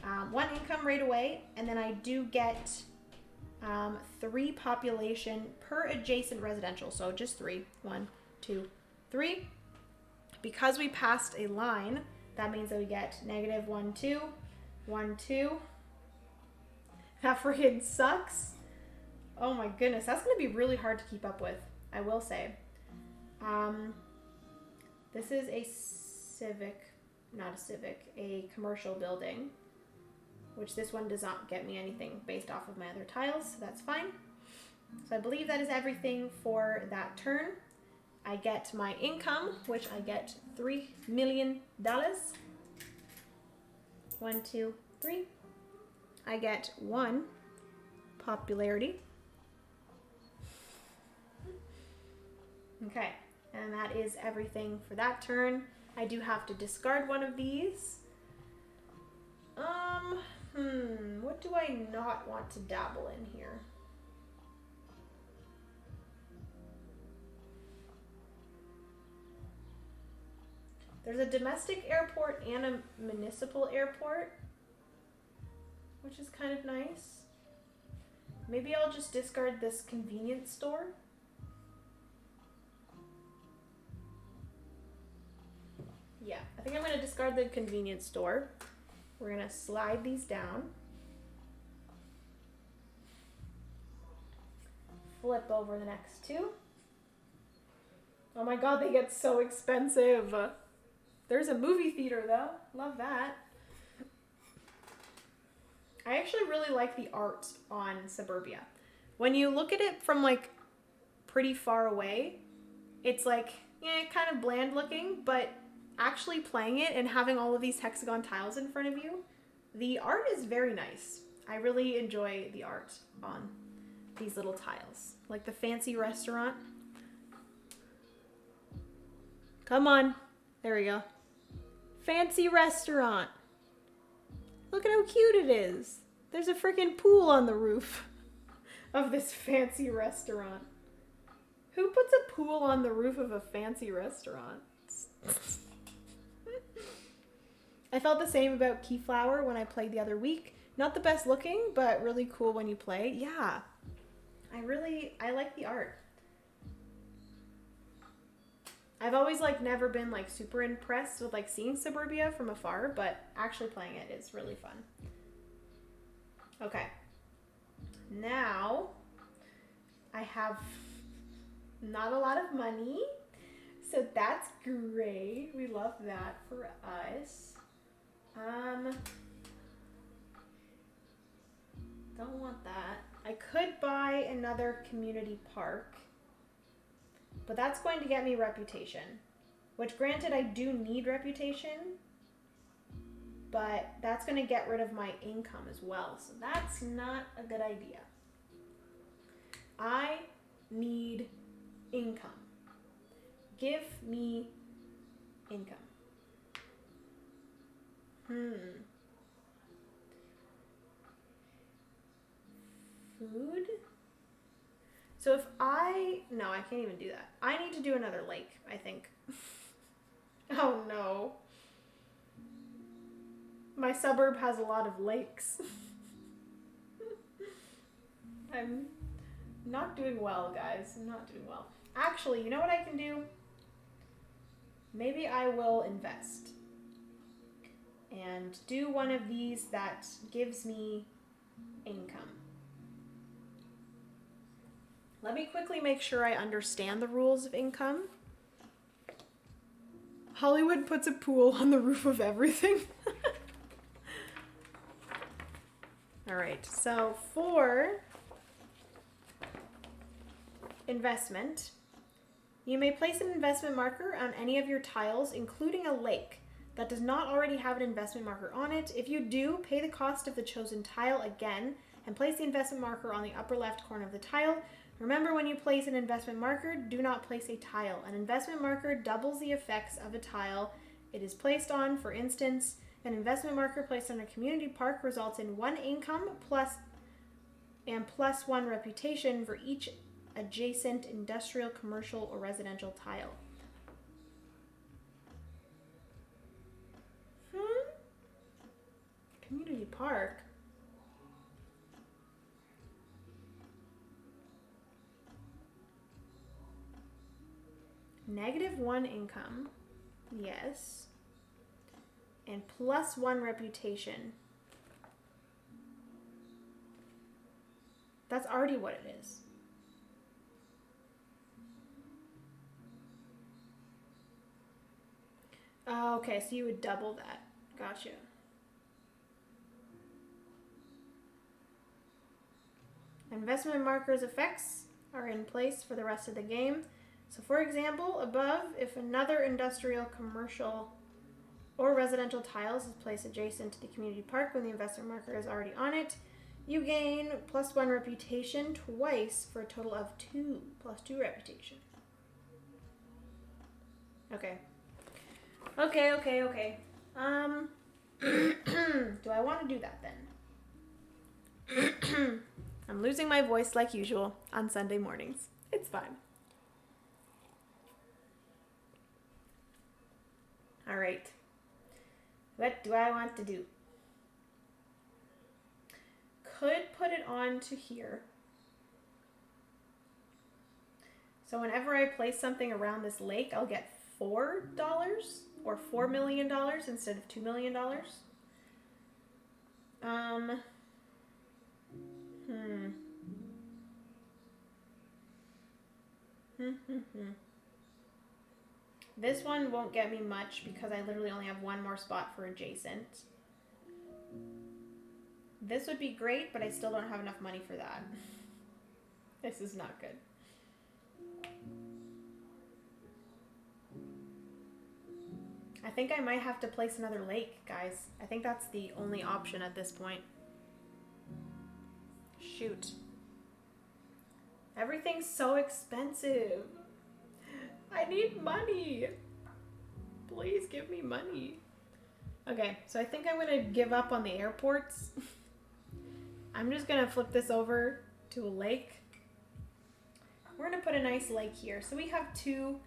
1 income right away, and then I do get 3 population per adjacent residential. So just 3. 1, 2, 3. Because we passed a line, that means that we get negative 1, 2, 1, 2. That freaking sucks. Oh my goodness, that's gonna be really hard to keep up with, I will say. This is a commercial building, which this one does not get me anything based off of my other tiles, so that's fine. So I believe that is everything for that turn. I get my income, which I get $3 million. 1, 2, 3. I get 1 popularity. Okay, and that is everything for that turn. I do have to discard one of these. What do I not want to dabble in here? There's a domestic airport and a municipal airport, which is kind of nice. Maybe I'll just discard this convenience store. Yeah, I think I'm going to discard the convenience store. We're going to slide these down. Flip over the next 2. Oh my god, they get so expensive. There's a movie theater though. Love that. I actually really like the art on Suburbia. When you look at it from like pretty far away, it's like, yeah, kind of bland looking, but actually playing it and having all of these hexagon tiles in front of you, the art is very nice. I really enjoy the art on these little tiles. Like the fancy restaurant. Come on. There we go. Fancy restaurant. Look at how cute it is. There's a freaking pool on the roof of this fancy restaurant. Who puts a pool on the roof of a fancy restaurant? I felt the same about Keyflower when I played the other week. Not the best looking, but really cool when you play. Yeah. I like the art. I've always like never been like super impressed with like seeing Suburbia from afar, but actually playing it is really fun. Okay. Now I have not a lot of money, so that's great. We love that for us. Don't want that. I could buy another community park, but that's going to get me reputation, which granted I do need reputation, but that's going to get rid of my income as well. So that's not a good idea. I need income. Give me income. Food? So if no, I can't even do that. I need to do another lake, I think. Oh no. My suburb has a lot of lakes. I'm not doing well, guys. I'm not doing well. Actually, you know what I can do? Maybe I will invest and do one of these that gives me income. Let me quickly make sure I understand the rules of income. Hollywood puts a pool on the roof of everything. All right, so for investment, you may place an investment marker on any of your tiles, including a lake, that does not already have an investment marker on it. If you do, pay the cost of the chosen tile again and place the investment marker on the upper left corner of the tile. Remember, when you place an investment marker, do not place a tile. An investment marker doubles the effects of a tile it is placed on. For instance, An investment marker placed on a community park results in 1 income plus +1 reputation for each adjacent industrial, commercial, or residential tile. Community park. -1 income. Yes. And +1 reputation. That's already what it is. Oh, okay, so you would double that. Gotcha. Investment markers effects are in place for the rest of the game. So for example, above, if another industrial, commercial, or residential tiles is placed adjacent to the community park when the investment marker is already on it, you gain +1 reputation twice for a total of 2 +2 reputation. Okay. Okay. Do I want to do that then? I'm losing my voice like usual on Sunday mornings. It's fine. All right. What do I want to do? Could put it on to here. So whenever I place something around this lake, I'll get $4 or $4 million instead of $2 million. This one won't get me much because I literally only have 1 more spot for adjacent. This would be great, but I still don't have enough money for that. This is not good. I think I might have to place another lake, guys. I think that's the only option at this point. Shoot. Everything's so expensive. I need money. Please give me money. Okay, so I think I'm gonna give up on the airports. I'm just gonna flip this over to a lake. We're gonna put a nice lake here. So we have two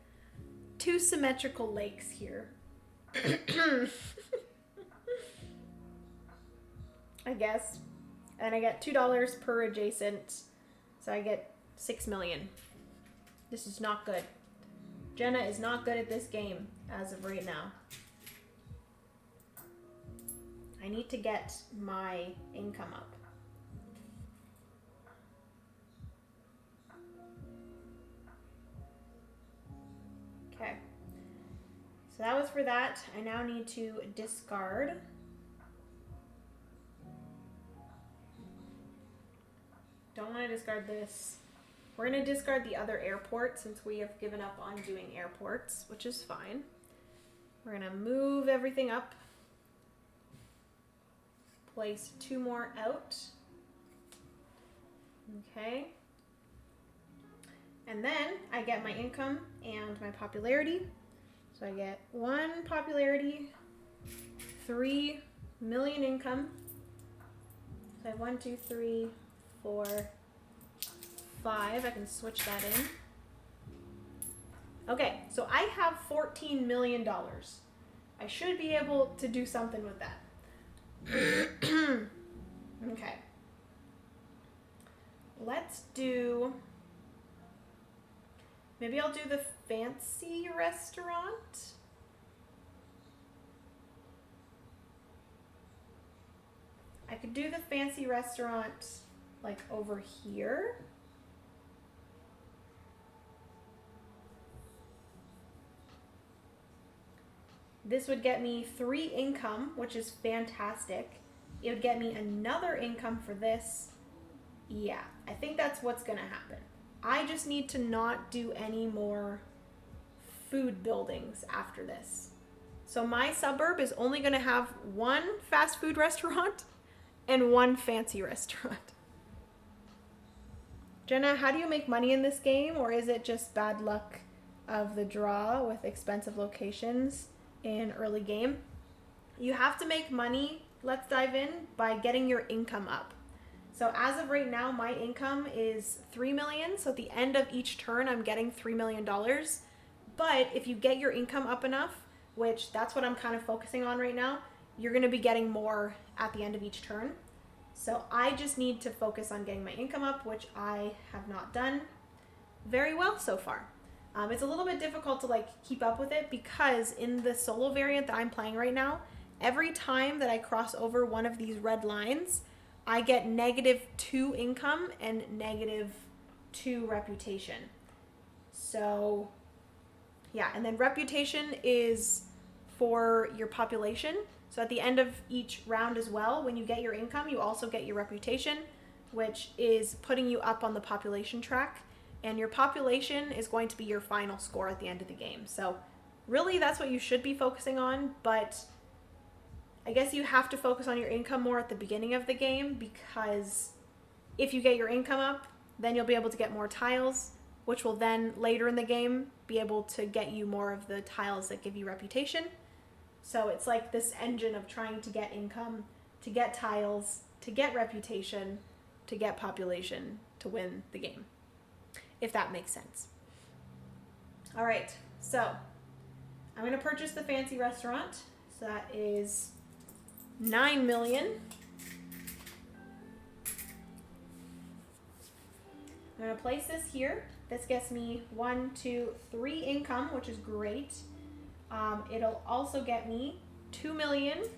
symmetrical lakes here. I guess. And I get $2 per adjacent. So I get 6 million. This is not good. Jenna is not good at this game as of right now. I need to get my income up. Okay. So that was for that. I now need to discard. Don't want to discard this. We're going to discard the other airport since we have given up on doing airports, which is fine. We're going to move everything up. Place 2 more out. Okay. And then I get my income and my popularity. So I get 1 popularity, 3 million income. So I have 1, 2, 3, 4, 5. I can switch that in. Okay, so I have $14 million. I should be able to do something with that. Okay. Let's do... Maybe I'll do the fancy restaurant. I could do the fancy restaurant like over here. This would get me 3 income, which is fantastic. It would get me another income for this. Yeah, I think that's what's gonna happen. I just need to not do any more food buildings after this. So my suburb is only gonna have 1 fast food restaurant and 1 fancy restaurant. Jenna, how do you make money in this game, or is it just bad luck of the draw with expensive locations in early game? You have to make money, let's dive in, by getting your income up. So as of right now, my income is 3 million. So at the end of each turn, I'm getting $3 million. But if you get your income up enough, which that's what I'm kind of focusing on right now, you're going to be getting more at the end of each turn. So I just need to focus on getting my income up, which I have not done very well so far. It's a little bit difficult to like keep up with it because in the solo variant that I'm playing right now, every time that I cross over one of these red lines, I get -2 income and -2 reputation. So yeah, and then reputation is for your population. So at the end of each round as well, when you get your income, you also get your reputation, which is putting you up on the population track. And your population is going to be your final score at the end of the game. So really that's what you should be focusing on, but I guess you have to focus on your income more at the beginning of the game, because if you get your income up, then you'll be able to get more tiles, which will then later in the game be able to get you more of the tiles that give you reputation. So it's like this engine of trying to get income, to get tiles, to get reputation, to get population, to win the game, if that makes sense. All right, so I'm going to purchase the fancy restaurant. So that is 9 million. I'm going to place this here. This gets me 1, 2, 3 income, which is great. It'll also get me 2 million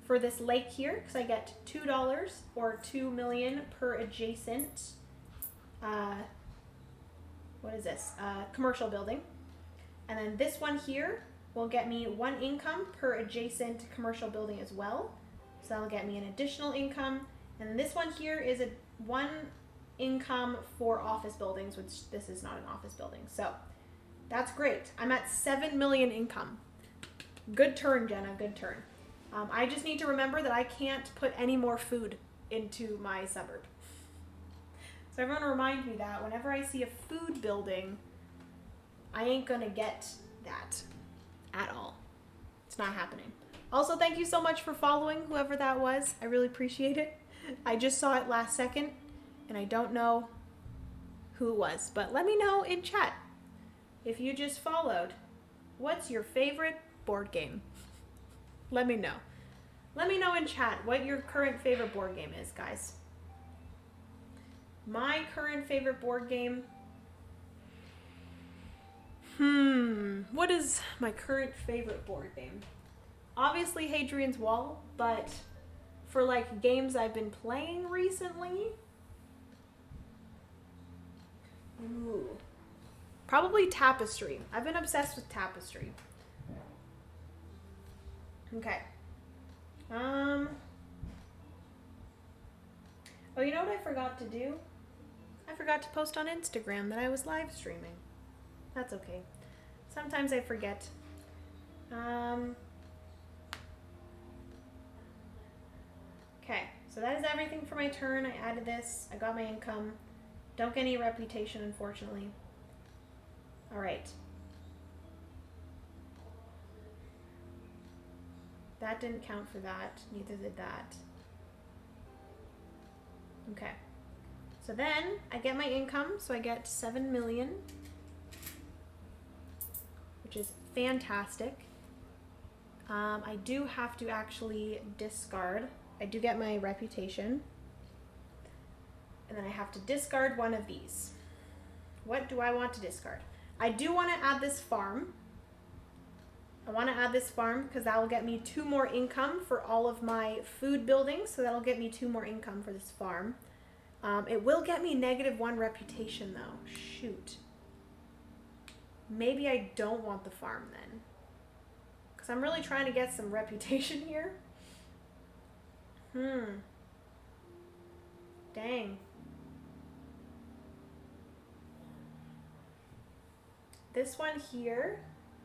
for this lake here, because I get $2 or 2 million per adjacent, what is this? Commercial building. And then this one here will get me 1 income per adjacent commercial building as well. So that'll get me an additional income. And then this one here is 1 income for office buildings, which this is not an office building. So that's great. I'm at 7 million income. Good turn, Jenna, good turn. I just need to remember that I can't put any more food into my suburb. So everyone remind me that whenever I see a food building, I ain't gonna get that at all. It's not happening. Also, thank you so much for following whoever that was. I really appreciate it. I just saw it last second and I don't know who it was, but let me know in chat if you just followed. What's your favorite board game? Let me know. Let me know in chat what your current favorite board game is, guys. My current favorite board game. What is my current favorite board game? Obviously Hadrian's Wall, but for like games I've been playing recently, probably Tapestry. I've been obsessed with Tapestry. Okay. Oh, you know what I forgot to do? I forgot to post on Instagram that I was live streaming. That's okay. Sometimes I forget. Okay, so that is everything for my turn. I added this. I got my income. Don't get any reputation, unfortunately. All right. That didn't count for that. Neither did that. Okay. So then I get my income. So I get 7 million, which is fantastic. I do have to actually discard. I do get my reputation. And then I have to discard one of these. What do I want to discard? I do want to add this farm. I want to add this farm because that will get me 2 more income for all of my food buildings. So that'll get me 2 more income for this farm. It will get me -1 reputation though. Shoot. Maybe I don't want the farm then, because I'm really trying to get some reputation here. Dang. This one here,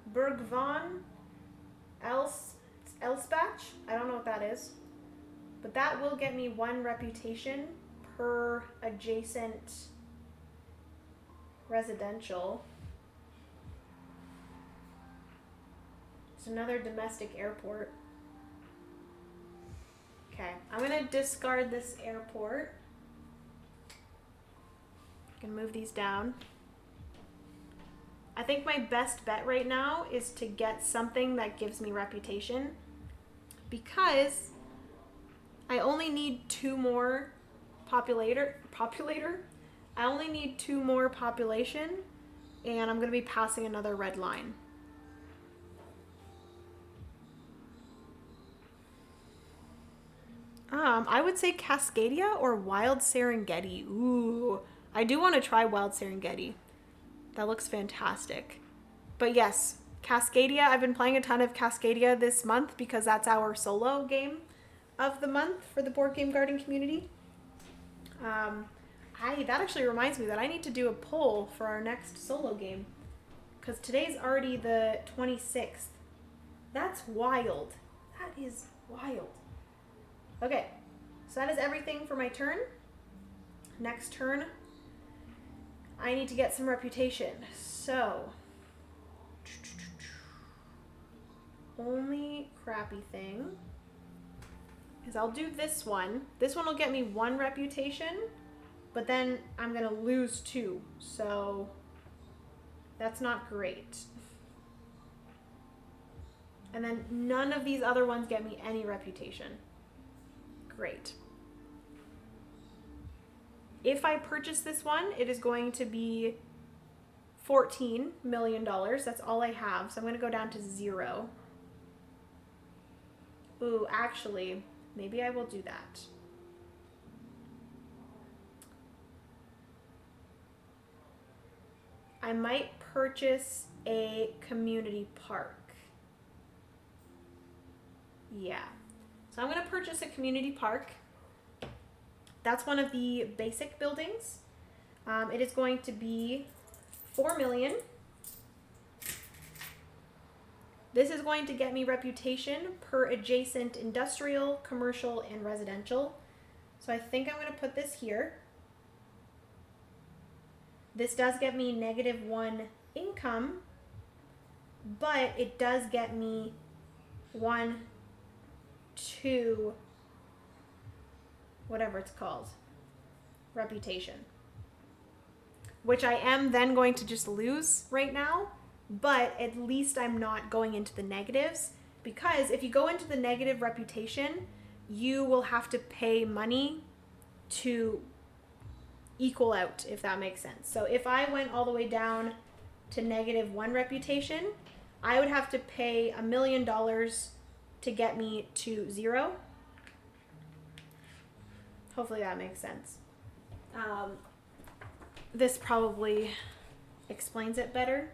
Berg von Elsbach. I don't know what that is, but that will get me 1 reputation per adjacent residential. It's another domestic airport. Okay, I'm gonna discard this airport. Gonna move these down. I think my best bet right now is to get something that gives me reputation, because I only need 2 more populator. I only need 2 more population, and I'm gonna be passing another red line. I would say Cascadia or Wild Serengeti. Ooh, I do want to try Wild Serengeti. That looks fantastic. But yes, Cascadia. I've been playing a ton of Cascadia this month because that's our solo game of the month for the Board Game Garden community. That actually reminds me that I need to do a poll for our next solo game, because today's already the 26th. That's wild. That is wild. Okay, so that is everything for my turn. Next turn, I need to get some reputation. So, only crappy thing is I'll do this one. This one will get me 1 reputation, but then I'm gonna lose 2. So that's not great. And then none of these other ones get me any reputation. Great. If I purchase this one, it is going to be $14 million. That's all I have. So I'm going to go down to 0. Ooh, actually, maybe I will do that. I might purchase a community park. Yeah. So I'm going to purchase a community park. That's one of the basic buildings. It is going to be $4 million. This is going to get me reputation per adjacent industrial, commercial, and residential. So I think I'm going to put this here. This does get me -1 income, but it does get me 1, 2, whatever it's called, reputation, which I am then going to just lose right now, but at least I'm not going into the negatives, because if you go into the negative reputation, you will have to pay money to equal out, if that makes sense. So if I went all the way down to -1 reputation, I would have to pay $1 million to get me to 0. Hopefully that makes sense. This probably explains it better.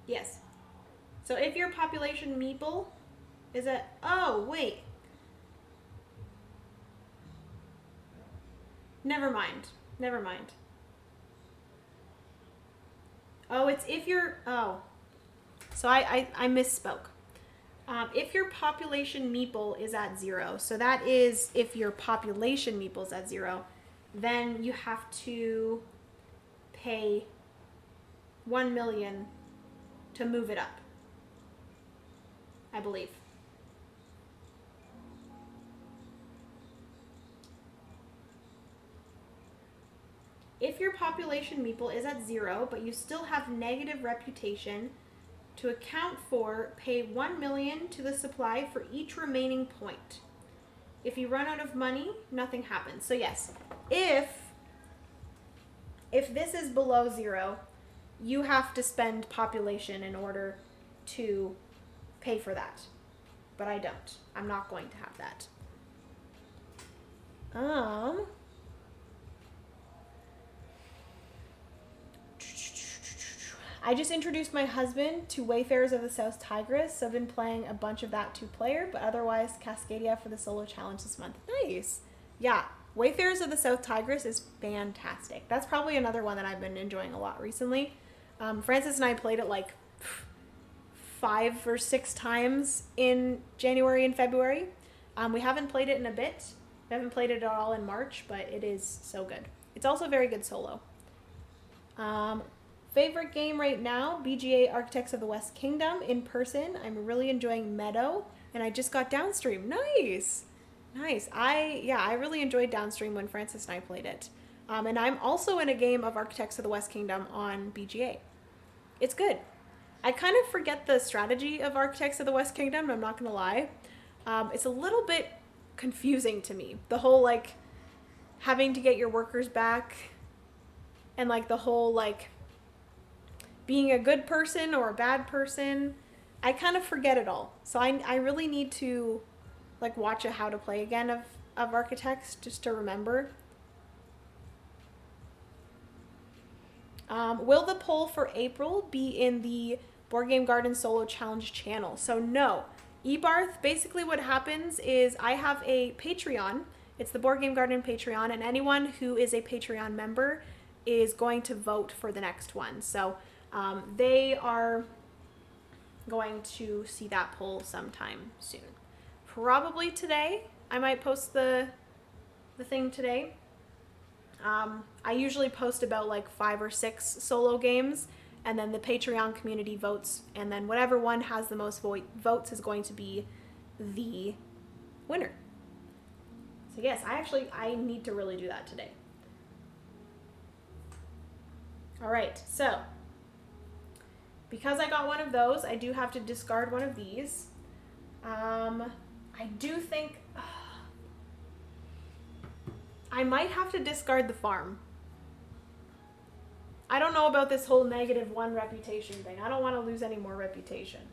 Yes. So if your population meeple is at... Oh, wait. Never mind. Never mind. Oh, it's if you're... Oh. So I misspoke. If your population meeple is at 0, so that is if your population meeple is at 0, then you have to pay $1 million to move it up, I believe. If your population meeple is at 0, but you still have negative reputation, to account for, pay $1 million to the supply for each remaining point. If you run out of money, nothing happens. So yes, if this is below 0, you have to spend population in order to pay for that. But I don't. I'm not going to have that. I just introduced my husband to Wayfarers of the South Tigris, so I've been playing a bunch of that 2-player, but otherwise Cascadia for the solo challenge this month. Nice. Yeah, Wayfarers of the South Tigris is fantastic. That's probably another one that I've been enjoying a lot recently. Francis and I played it like 5 or 6 times in January and February. We haven't played it in a bit. We haven't played it at all in March, but it is so good. It's also very good solo. Favorite game right now, BGA Architects of the West Kingdom in person. I'm really enjoying Meadow, and I just got Downstream. Nice. Nice. I really enjoyed Downstream when Francis and I played it. And I'm also in a game of Architects of the West Kingdom on BGA. It's good. I kind of forget the strategy of Architects of the West Kingdom, I'm not going to lie. It's a little bit confusing to me. The whole, like, having to get your workers back and, like, the whole, like, being a good person or a bad person. I kind of forget it all. So I really need to, like, watch a how to play again of Architects just to remember. Will the poll for April be in the Board Game Garden Solo Challenge channel? So no. eBarth, basically what happens is I have a Patreon. It's the Board Game Garden Patreon, and anyone who is a Patreon member is going to vote for the next one. So they are going to see that poll sometime soon. Probably today. I might post the thing today. I usually post about like 5 or 6 solo games, and then the Patreon community votes, and then whatever one has the most votes is going to be the winner. So yes, I need to really do that today. All right, so because I got one of those, I do have to discard one of these. I do think I might have to discard the farm. I don't know about this whole -1 reputation thing. I don't want to lose any more reputation.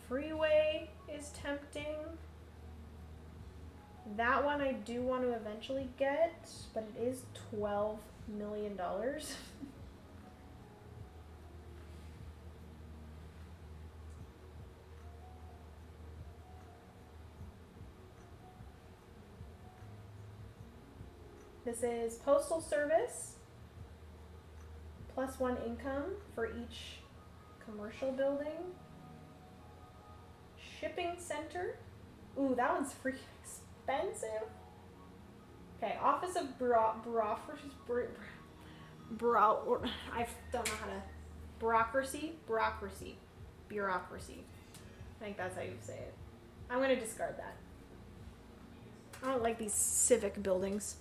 Freeway is tempting. That one I do want to eventually get, but it is $12 million. This is Postal Service, +1 income for each commercial building. Shipping Center. Ooh, that one's freaking expensive. Okay, Office of Bureaucracy. I don't know how to. Bureaucracy. I think that's how you say it. I'm going to discard that. I don't like these civic buildings.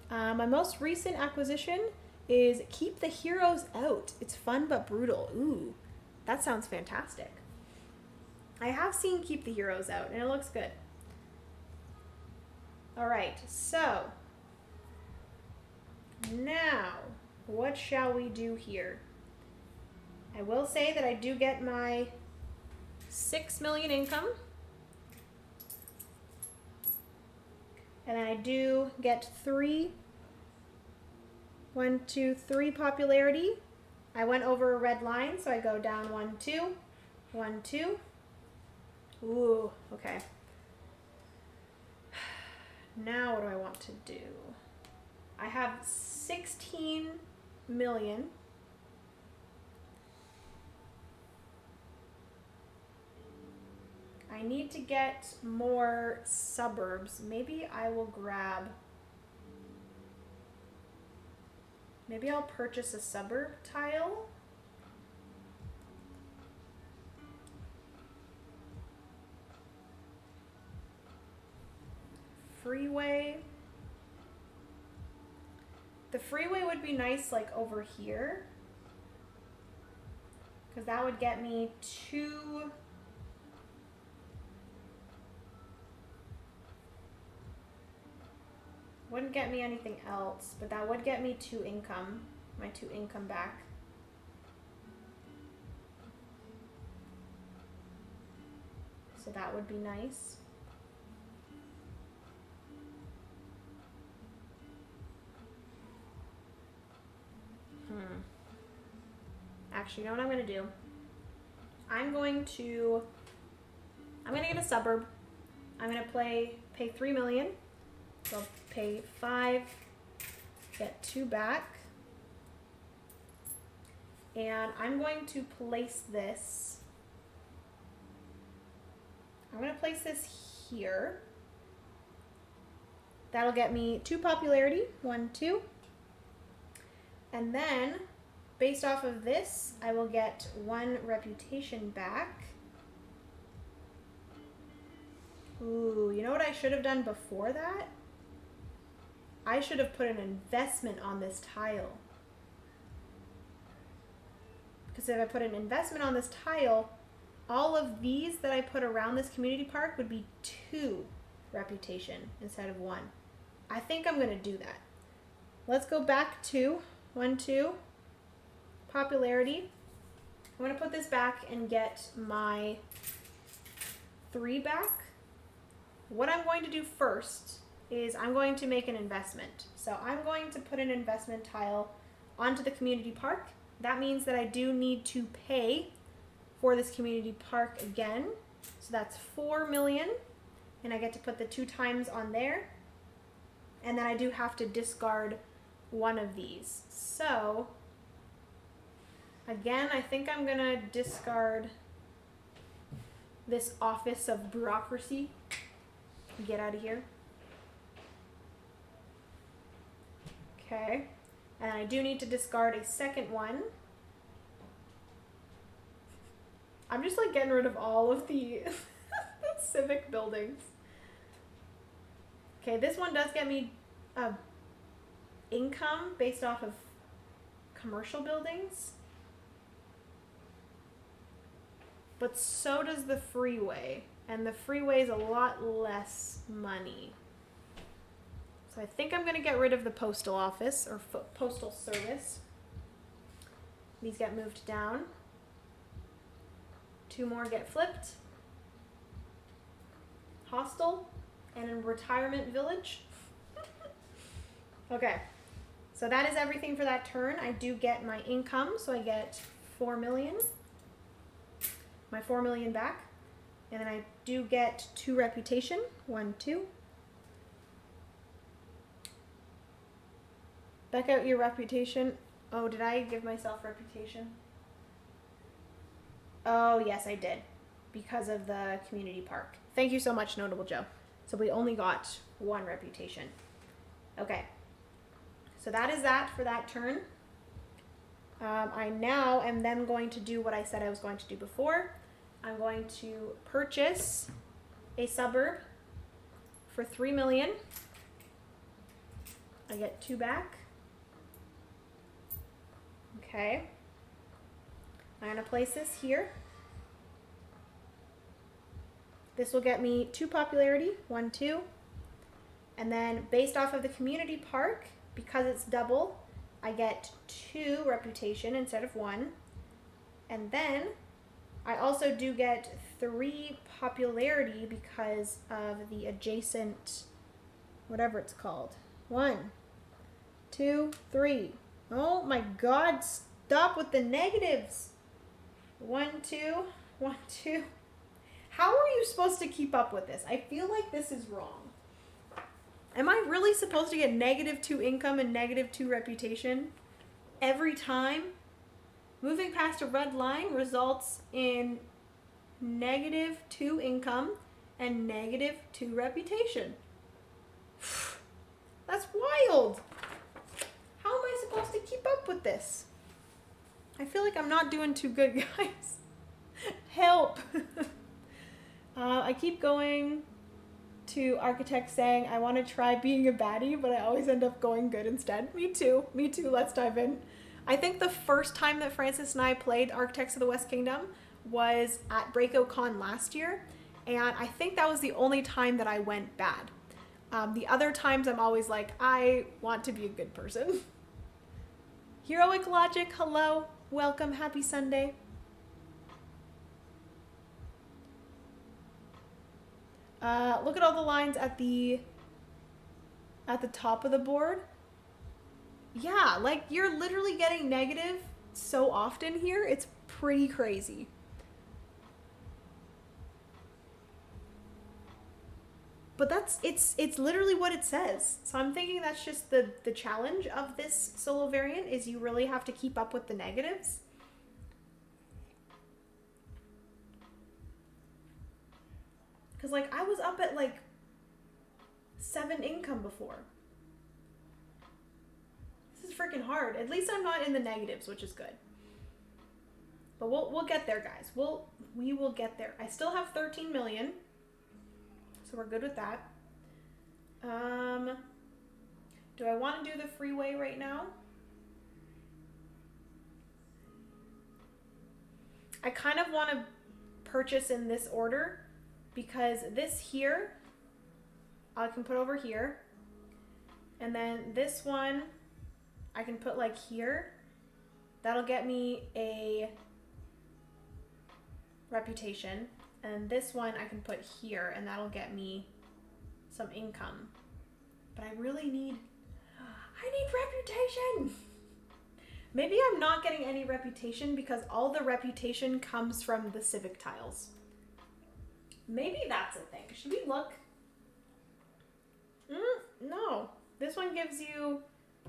My most recent acquisition is Keep the Heroes Out. It's fun but brutal. Ooh, that sounds fantastic. I have seen Keep the Heroes Out, and it looks good. All right, so now what shall we do here? I will say that I do get my 6 million income. And I do get 3 popularity. I went over a red line, so I go down 1, 2, 1, 2. Ooh, okay. Now what do I want to do? I have 16 million. I need to get more suburbs. Maybe I will grab... Maybe I'll purchase a suburb tile. Freeway. The freeway would be nice, like, over here. Because that would get me 2... Wouldn't get me anything else, but that would get me 2 income. My 2 income back. So that would be nice. Actually, you know what I'm going to do? I'm going to get a suburb. I'm going to pay 3 million. So I'll pay 5, get 2 back. And I'm going to place this. I'm going to place this here. That'll get me 2 popularity, 1, 2. And then, based off of this, I will get 1 reputation back. Ooh, you know what I should have done before that? I should have put an investment on this tile. Because if I put an investment on this tile, all of these that I put around this community park would be 2 reputation instead of 1. I think I'm going to do that. Let's go back to 1, 2, popularity. I'm going to put this back and get my 3 back. What I'm going to do first is I'm going to make an investment. So I'm going to put an investment tile onto the community park. That means that I do need to pay for this community park again. So that's 4 million, and I get to put the 2 times on there. And then I do have to discard 1 of these. So again, I think I'm gonna discard this office of bureaucracy. Get out of here. Okay. And I do need to discard a second one. I'm just like getting rid of all of the civic buildings. Okay, this one does get me income based off of commercial buildings. But so does the freeway. And the freeway is a lot less money. So I think I'm going to get rid of the postal office or postal service. These get moved down. 2 more get flipped. Hostel and a retirement village. Okay, so that is everything for that turn. I do get my income, so I get 4 million. My 4 million back. And then I do get 2 reputation. 1, 2. Back out your reputation. Oh, did I give myself reputation? Oh, yes, I did. Because of the community park. Thank you so much, Notable Joe. So we only got 1 reputation. Okay. So that is that for that turn. I now am then going to do what I said I was going to do before. I'm going to purchase a suburb for 3 million. I get 2 back. Okay. I'm going to place this here. This will get me 2 popularity, 1, 2. And then based off of the community park, because it's double, I get 2 reputation instead of 1. And then I also do get 3 popularity because of the adjacent, whatever it's called. 1, 2, 3. Oh my God, stop with the negatives. 1, 2, 1, 2. How are you supposed to keep up with this? I feel like this is wrong. Am I really supposed to get -2 income and -2 reputation every time? Moving past a red line results in -2 income and -2 reputation. That's wild. How am I supposed to keep up with this? I feel like I'm not doing too good, guys. Help. I keep going to architects saying I want to try being a baddie, but I always end up going good instead. Me too. Me too. Let's dive in. I think the first time that Francis and I played Architects of the West Kingdom was at BreakoCon last year, and I think that was the only time that I went bad. The other times I'm always like, I want to be a good person. Heroic Logic, hello. Welcome. Happy Sunday. Look at all the lines at the top of the board. Yeah, like you're literally getting negative so often here. It's pretty crazy. But it's literally what it says. So I'm thinking that's just the challenge of this solo variant is you really have to keep up with the negatives. Because, like, I was up at, like, 7 income before. This is freaking hard. At least I'm not in the negatives, which is good. But we'll get there, guys. We will get there. I still have 13 million. So we're good with that. Do I want to do the freeway right now? I kind of want to purchase in this order because this here I can put over here, and then this one I can put like here. That'll get me a reputation, and this one I can put here, and that'll get me some income. But I need reputation. Maybe I'm not getting any reputation because all the reputation comes from the civic tiles. Maybe that's a thing. Should we look? No. This one gives you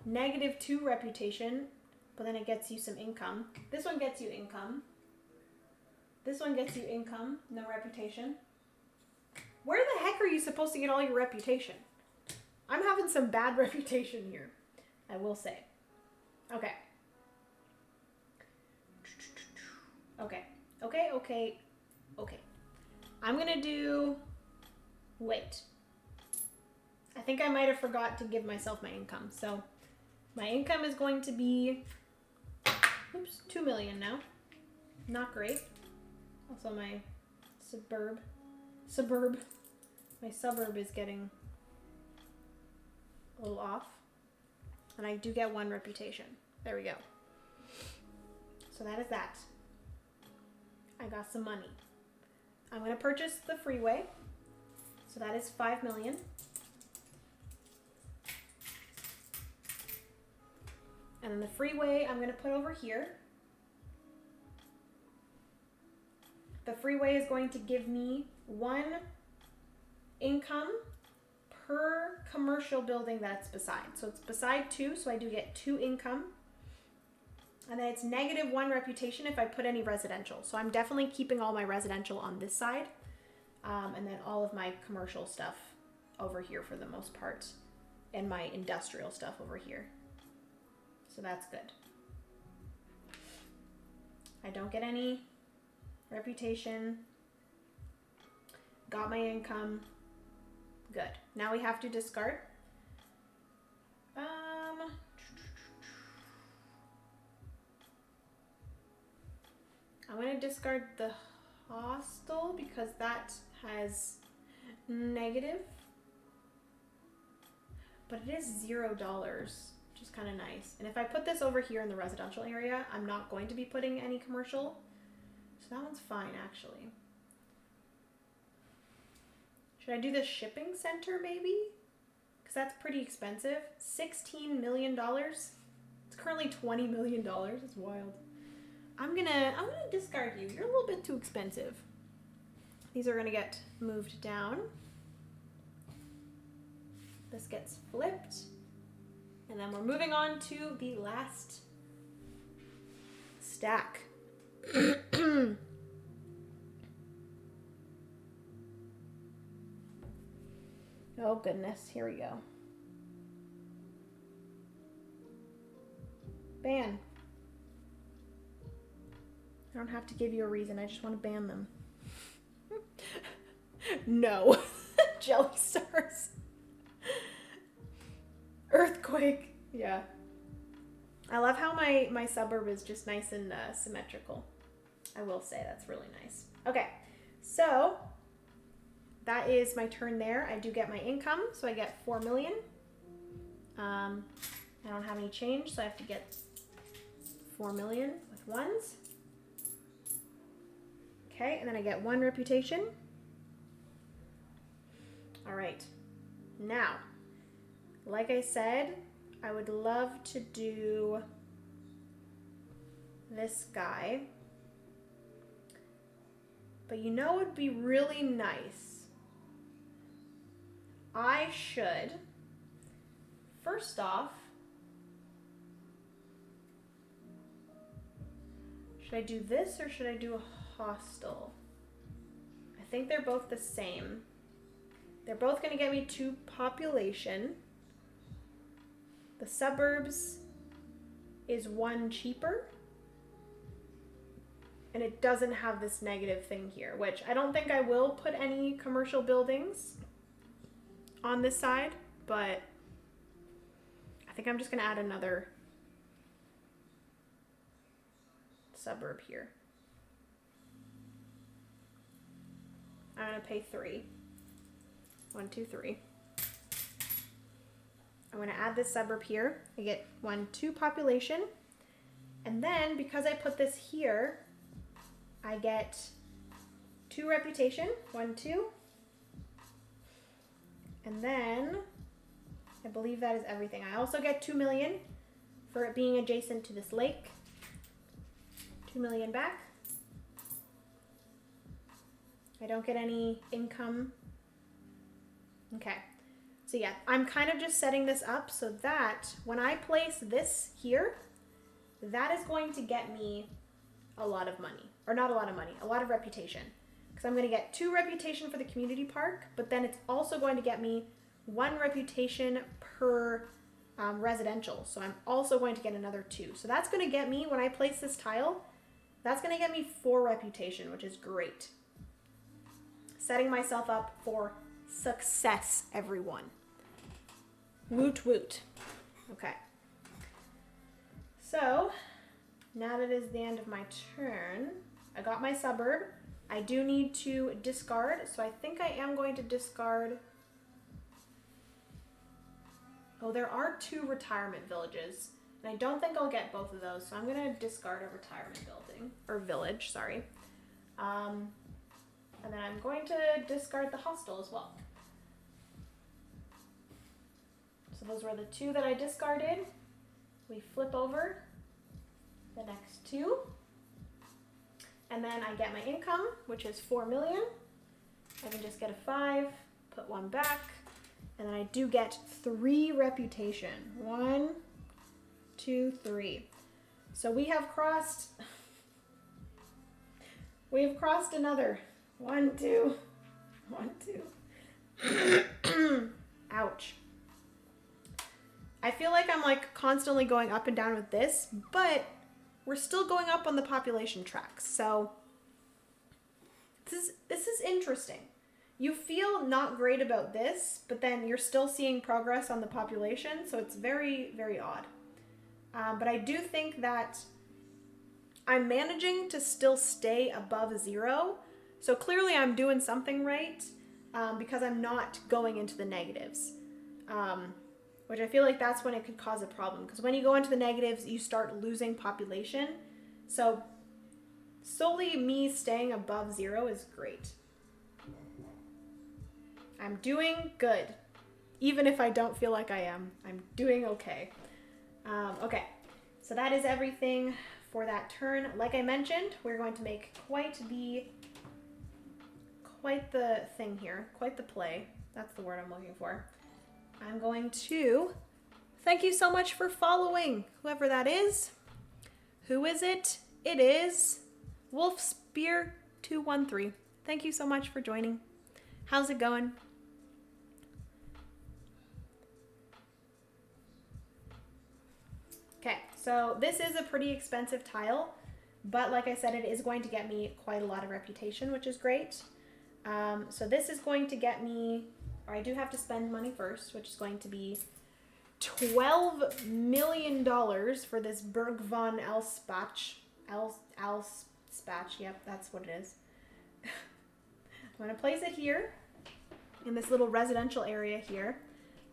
-2 reputation, but then it gets you some income. This one gets you income. This one gets you income, no reputation. Where the heck are you supposed to get all your reputation? I'm having some bad reputation here, I will say. Okay. Okay. I'm gonna do... Wait. I think I might have forgot to give myself my income. So my income is going to be... Oops, 2 million now. Not great. Also my my suburb is getting a little off. And I do get 1 reputation. There we go. So that is that. I got some money. I'm going to purchase the freeway. So that is 5 million. And then the freeway I'm going to put over here. The freeway is going to give me 1 income per commercial building that it's beside. So it's beside 2, so I do get 2 income. And then it's -1 reputation if I put any residential. So I'm definitely keeping all my residential on this side. And then all of my commercial stuff over here for the most part. And my industrial stuff over here. So that's good. I don't get any reputation. Got my income. Good. Now we have to discard. I'm going to discard the hostel because that has negative. But it is $0, which is kind of nice. And if I put this over here in the residential area, I'm not going to be putting any commercial. So that one's fine, actually. Should I do the shipping center, maybe? Because that's pretty expensive. $16 million. It's currently $20 million. It's wild. I'm gonna discard you. You're a little bit too expensive. These are gonna get moved down. This gets flipped. And then we're moving on to the last stack. Oh goodness, here we go. Ban. I don't have to give you a reason, I just want to ban them. No. Jelly stars. Earthquake. Yeah. I love how my suburb is just nice and symmetrical. I will say that's really nice. Okay, so that is my turn there. I do get my income, so I get 4 million. I don't have any change, so I have to get 4 million with ones. Okay, and then I get 1 reputation. All right, now, like I said, I would love to do this guy. But you know what would be really nice? I should, first off, should I do this or should I do a hostel? I think they're both the same. They're both going to get me 2 population. The suburbs is 1 cheaper. And it doesn't have this negative thing here, which I don't think I will put any commercial buildings on this side, but I think I'm just going to add another suburb here. I'm going to pay 3. 1, 2, 3. I'm going to add this suburb here. I get 1, 2 population. And then because I put this here, I get 2 reputation. 1, 2. And then I believe that is everything. I also get 2 million for it being adjacent to this lake. 2 million back. I don't get any income. Okay. So yeah, I'm kind of just setting this up so that when I place this here, that is going to get me a lot of money. Or not a lot of money, a lot of reputation. Because I'm going to get 2 reputation for the community park, but then it's also going to get me 1 reputation per residential. So I'm also going to get another 2. So that's going to get me, when I place this tile, that's going to get me 4 reputation, which is great. Setting myself up for success, everyone. Woot woot. Okay. So, now that it is the end of my turn, I got my suburb. I do need to discard, so I think I am going to discard. Oh, there are 2 retirement villages, and I don't think I'll get both of those, so I'm going to discard a retirement building, or village, sorry. And then I'm going to discard the hostel as well. So those were the 2 that I discarded. We flip over the next 2. And then I get my income, which is 4 million. I can just get a 5, put 1 back, and then I do get 3 reputation. 1, 2, 3. So we have crossed another 1, 2, 1, 2. Ouch. I feel like I'm like constantly going up and down with this, but we're still going up on the population tracks. So this is interesting. You feel not great about this, but then you're still seeing progress on the population. So it's very, very odd. But I do think that I'm managing to still stay above 0. So clearly I'm doing something right because I'm not going into the negatives. Which I feel like that's when it could cause a problem. Because when you go into the negatives, you start losing population. So solely me staying above 0 is great. I'm doing good. Even if I don't feel like I am, I'm doing okay. Okay, so that is everything for that turn. Like I mentioned, we're going to make quite the thing here, quite the play. That's the word I'm looking for. I'm going to thank you so much for following, whoever that is. Who is it? It is Wolfspear213. Thank you so much for joining. How's it going? Okay, so this is a pretty expensive tile, but like I said, it is going to get me quite a lot of reputation, which is great. So this is going to get me, or I do have to spend money first, which is going to be $12 million for this Berg von Elspach. Elspach, yep, that's what it is. I'm going to place it here in this little residential area here.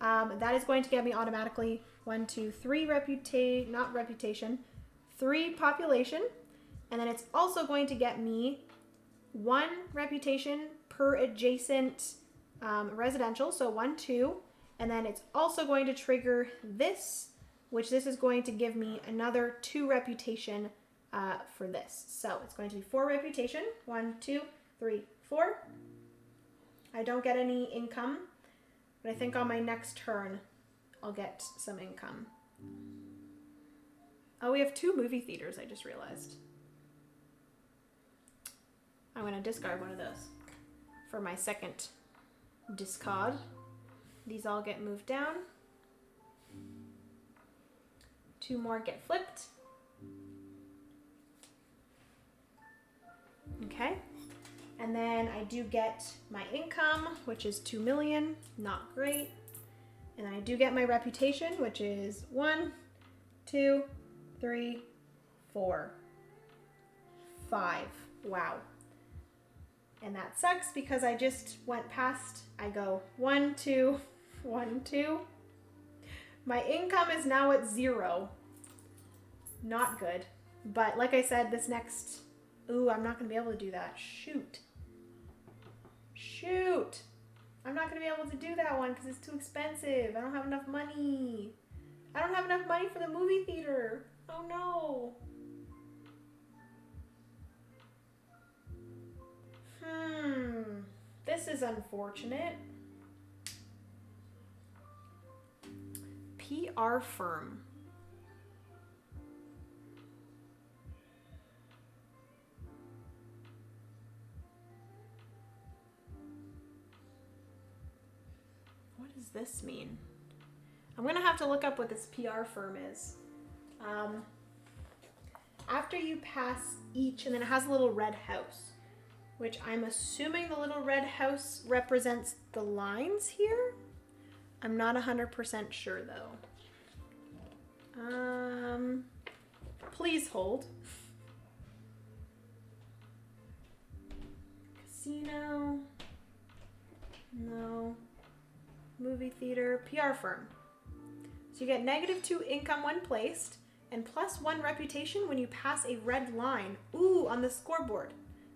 That is going to get me automatically 1, 2, 3 3 population. And then it's also going to get me 1 reputation per adjacent residential. So 1, 2. And then it's also going to trigger this, which this is going to give me another 2 reputation for this. So it's going to be 4 reputation. 1, 2, 3, 4. I don't get any income, but I think on my next turn I'll get some income. Oh, we have 2 movie theaters, I just realized. I'm going to discard one of those for my second discard. These all get moved down. 2 more get flipped. Okay. And then I do get my income, which is 2 million. Not great. And then I do get my reputation, which is 1, 2, 3, 4, 5. Wow. And that sucks because I just went past, I go 1, 2, 1, 2. My income is now at 0. Not good. But like I said, this next, ooh, I'm not gonna be able to do that. Shoot. Shoot. I'm not gonna be able to do that one because it's too expensive. I don't have enough money. I don't have enough money for the movie theater. Oh no. This is unfortunate. PR firm. What does this mean? I'm gonna have to look up what this PR firm is. After you pass each, and then it has a little red house, which I'm assuming the little red house represents the lines here. I'm not 100% sure though. Please hold. Casino. No. Movie theater. PR firm. So you get -2 income when placed and +1 reputation when you pass a red line. Ooh, on the scoreboard.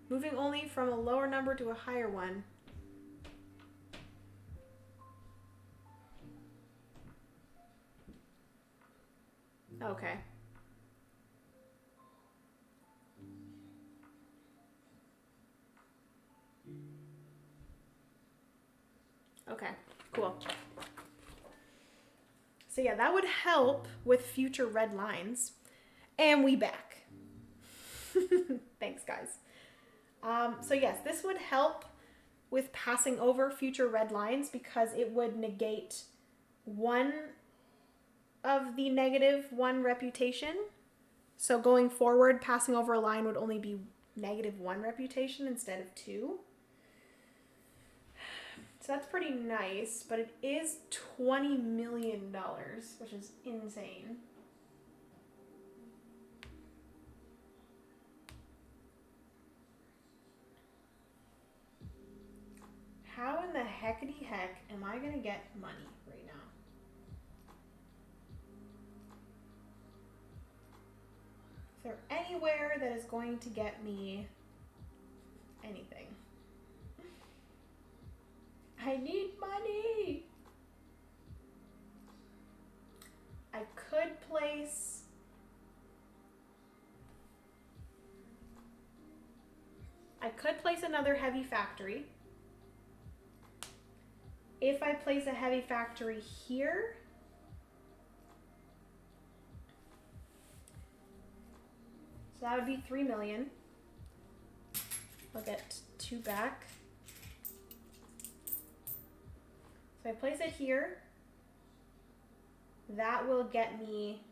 Moving only from a lower number to a higher one. Okay. Okay, cool. So yeah, that would help with future red lines. And we back. Thanks, guys. So yes, this would help with passing over future red lines because it would negate one of the -1 reputation. So going forward, passing over a line would only be -1 reputation instead of 2. So that's pretty nice, but it is $20 million, which is insane. How in the heckity heck am I gonna get money right now? Is there anywhere that is going to get me anything? I need money. I could place another heavy factory. If I place a heavy factory here, so that would be 3 million. I'll get 2 back. So I place it here. That will get me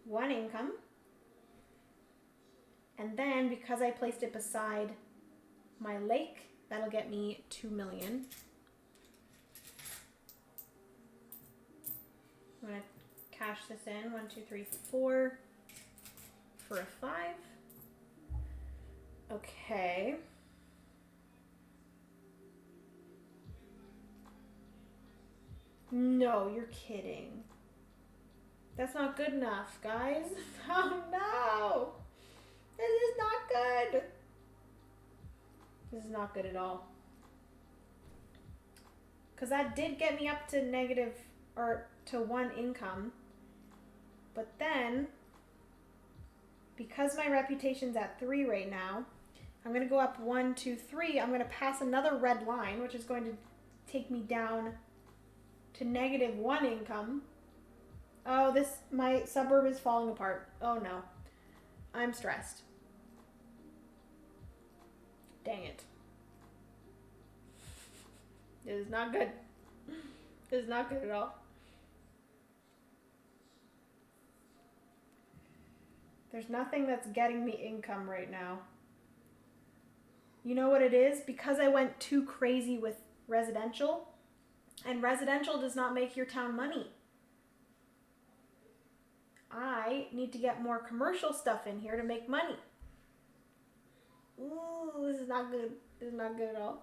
1 income. And then because I placed it beside my lake, that'll get me 2 million. I'm gonna cash this in. 1, 2, 3, 4 for a 5. Okay. No, you're kidding. That's not good enough, guys. Oh no! This is not good. This is not good at all. Because that did get me up to to 1 income. But then because my reputation's at 3 right now, I'm going to go up 1, 2, 3. I'm going to pass another red line, which is going to take me down to -1 income. Oh, my suburb is falling apart. Oh no. I'm stressed. Dang it. It is not good. It is not good at all. There's nothing that's getting me income right now. You know what it is? Because I went too crazy with residential, and residential does not make your town money. I need to get more commercial stuff in here to make money. Ooh, this is not good. This is not good at all.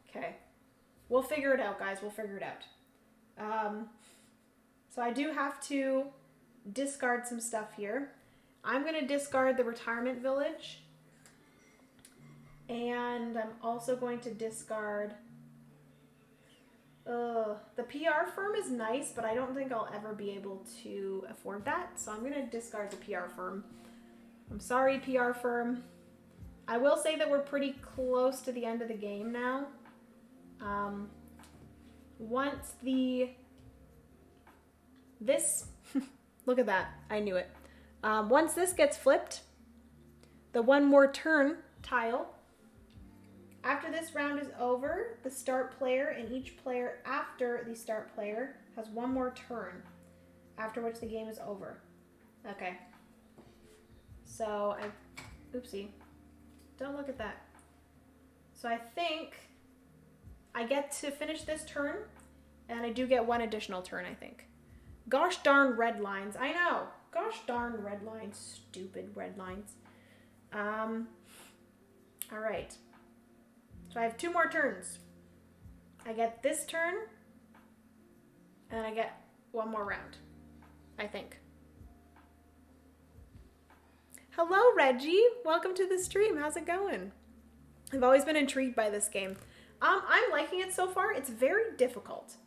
Okay. We'll figure it out, guys. We'll figure it out. So I do have to discard some stuff here. I'm going to discard the retirement village. And I'm also going to discard... the PR firm is nice, but I don't think I'll ever be able to afford that. So I'm going to discard the PR firm. I'm sorry, PR firm. I will say that we're pretty close to the end of the game now. Once this, look at that, I knew it. Once this gets flipped, the one more turn tile, after this round is over, the start player and each player after the start player has one more turn, after which the game is over. Okay. So oopsie, don't look at that. So I think I get to finish this turn, and I do get one additional turn, I think. Gosh darn red lines. I know. Gosh darn red lines. Stupid red lines. All right. So I have 2 more turns. I get this turn, and I get 1 more round, I think. Hello, Reggie. Welcome to the stream. How's it going? I've always been intrigued by this game. I'm liking it so far. It's very difficult,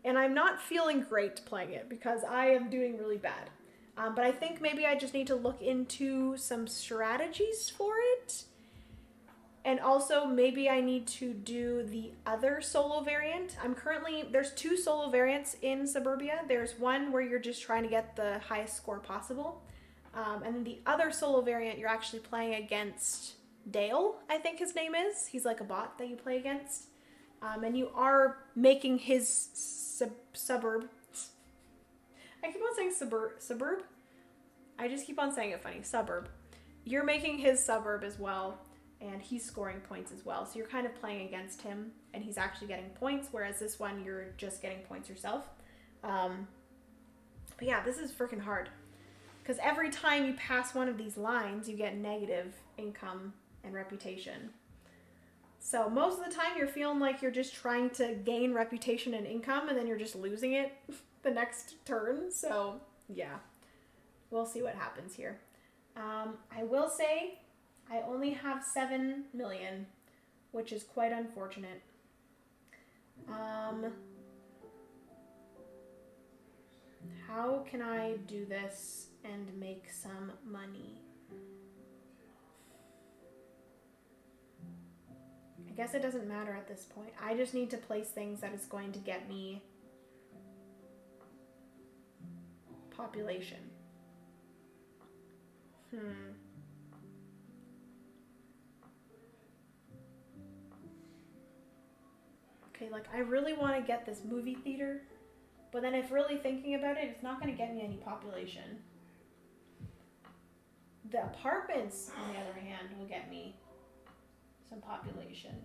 and I'm not feeling great playing it because I am doing really bad. But I think maybe I just need to look into some strategies for it. And also maybe I need to do the other solo variant. There's 2 solo variants in Suburbia. There's one where you're just trying to get the highest score possible. And then the other solo variant, you're actually playing against Dale, I think his name is. He's like a bot that you play against. And you are making his suburb. I keep on saying suburb. I just keep on saying it funny. Suburb. You're making his suburb as well. And he's scoring points as well. So you're kind of playing against him, and he's actually getting points, whereas this one, you're just getting points yourself. But yeah, this is freaking hard. Because every time you pass one of these lines, you get negative income and reputation. So most of the time, you're feeling like you're just trying to gain reputation and income, and then you're just losing it the next turn. So yeah, we'll see what happens here. I will say... I only have 7 million, which is quite unfortunate. How can I do this and make some money? I guess it doesn't matter at this point. I just need to place things that is going to get me population. Okay, like I really want to get this movie theater, but then if really thinking about it, it's not going to get me any population. The apartments, on the other hand, will get me some population.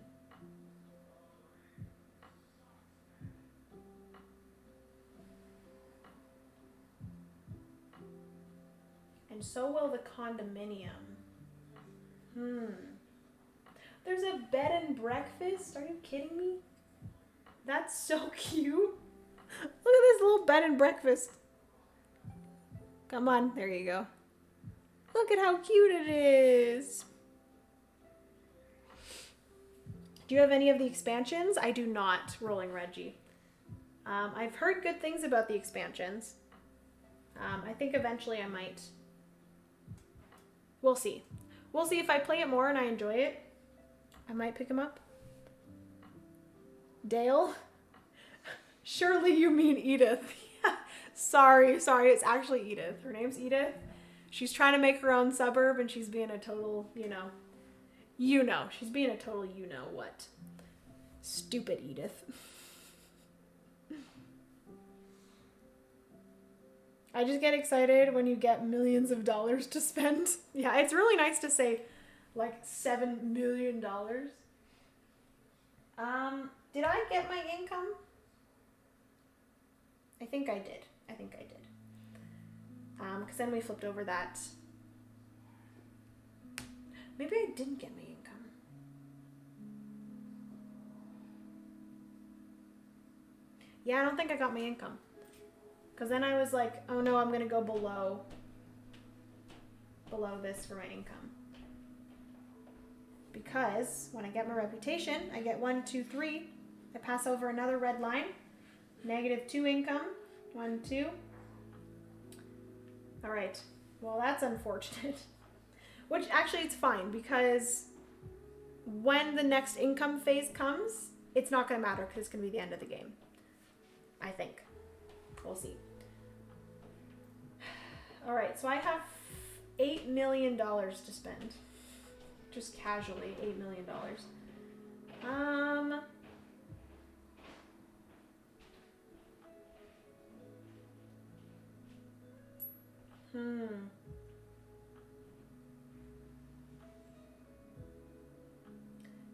And so will the condominium. There's a bed and breakfast? Are you kidding me? That's so cute. Look at this little bed and breakfast. Come on, there you go. Look at how cute it is. Do you have any of the expansions? I do not, Rolling Reggie. I've heard good things about the expansions. I think eventually I might We'll see. We'll see if I play it more and I enjoy it. I might pick him up. Dale? Surely you mean Edith. Sorry. It's actually Edith. Her name's Edith. She's trying to make her own suburb and she's being a total, she's being a total you-know-what. Stupid Edith. I just get excited when you get millions of dollars to spend. Yeah, it's really nice to say, like, $7 million. Did I get my income? I think I did. Because then we flipped over that. Maybe I didn't get my income. Yeah, I don't think I got my income. Because then I was like, oh no, I'm going to go below this for my income. Because when I get my reputation, I get 1, 2, 3. I pass over another red line. -2 income. 1, 2. All right. Well, that's unfortunate. Which actually it's fine because when the next income phase comes, it's not going to matter because it's going to be the end of the game. I think. We'll see. All right. So I have $8 million to spend. Just casually, $8 million.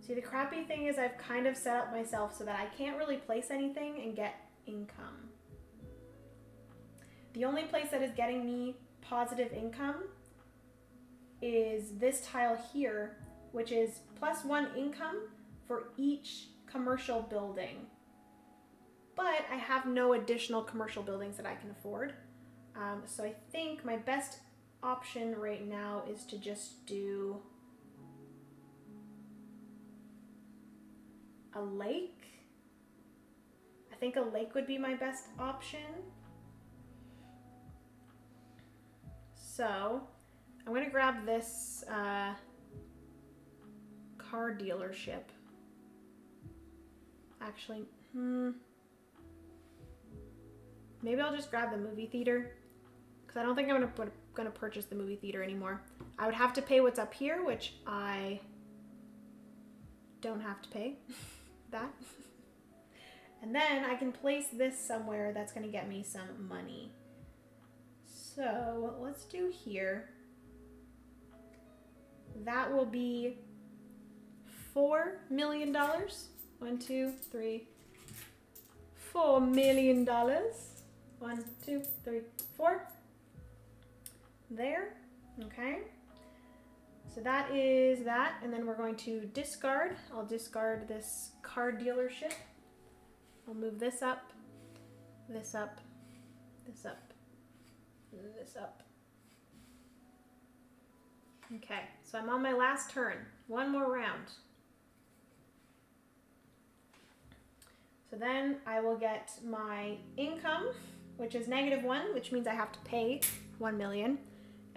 See, the crappy thing is I've kind of set up myself so that I can't really place anything and get income. The only place that is getting me positive income is this tile here, which is +1 income for each commercial building. But I have no additional commercial buildings that I can afford. So I think my best option right now is to just do a lake. I think a lake would be my best option. So I'm going to grab this car dealership. Actually, maybe I'll just grab the movie theater. I don't think I'm gonna purchase the movie theater anymore. I would have to pay what's up here, which I don't have to pay that. And then I can place this somewhere that's gonna get me some money. So let's do here. That will be $4 million. 1, 2, 3, $4 million. 1, 2, 3, 4. There. Okay. So that is that. And then we're going to discard. I'll discard this car dealership. I'll move this up, this up, this up, this up. Okay. So I'm on my last turn. One more round. So then I will get my income, which is -1, which means I have to pay 1 million.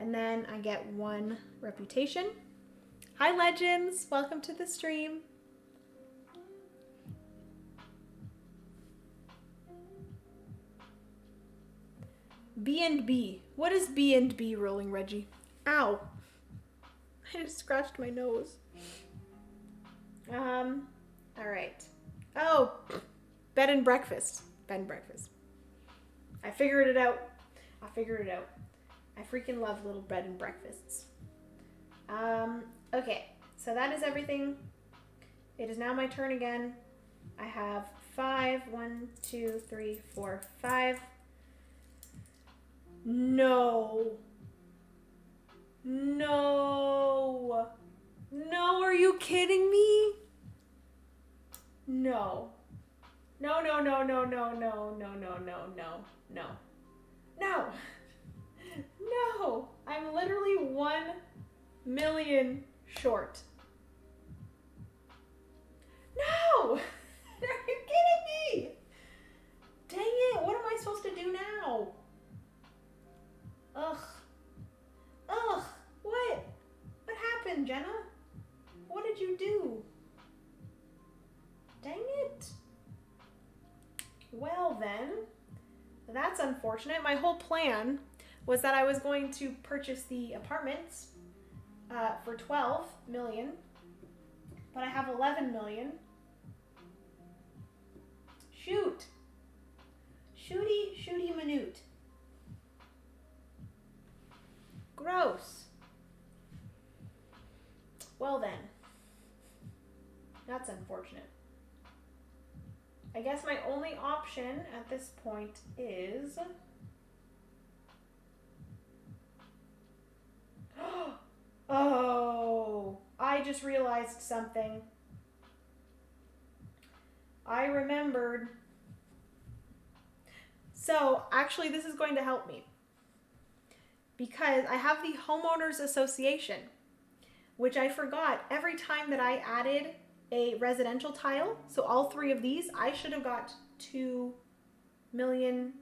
And then I get 1 reputation. Hi, Legends. Welcome to the stream. B&B. What is B&B, Rolling Reggie? Ow. I just scratched my nose. All right. Oh, bed and breakfast. Bed and breakfast. I figured it out. I freaking love little bed and breakfasts. Okay, so that is everything. It is now my turn again. I have 5. 1, 2, 3, 4, 5. No. No, are you kidding me? No. No. No, I'm literally 1 million short. No! Are you kidding me? Dang it, what am I supposed to do now? Ugh, what? then. That's unfortunate. My whole plan was that I was going to purchase the apartments for 12 million, but I have 11 million. Shoot. Shooty minute. Gross. Well then. That's unfortunate. I guess my only option at this point is... Oh, I just realized something. I remembered. So, actually, this is going to help me. Because I have the Homeowners Association, which I forgot every time that I added a residential tile. So all three of these, I should have got $2 million.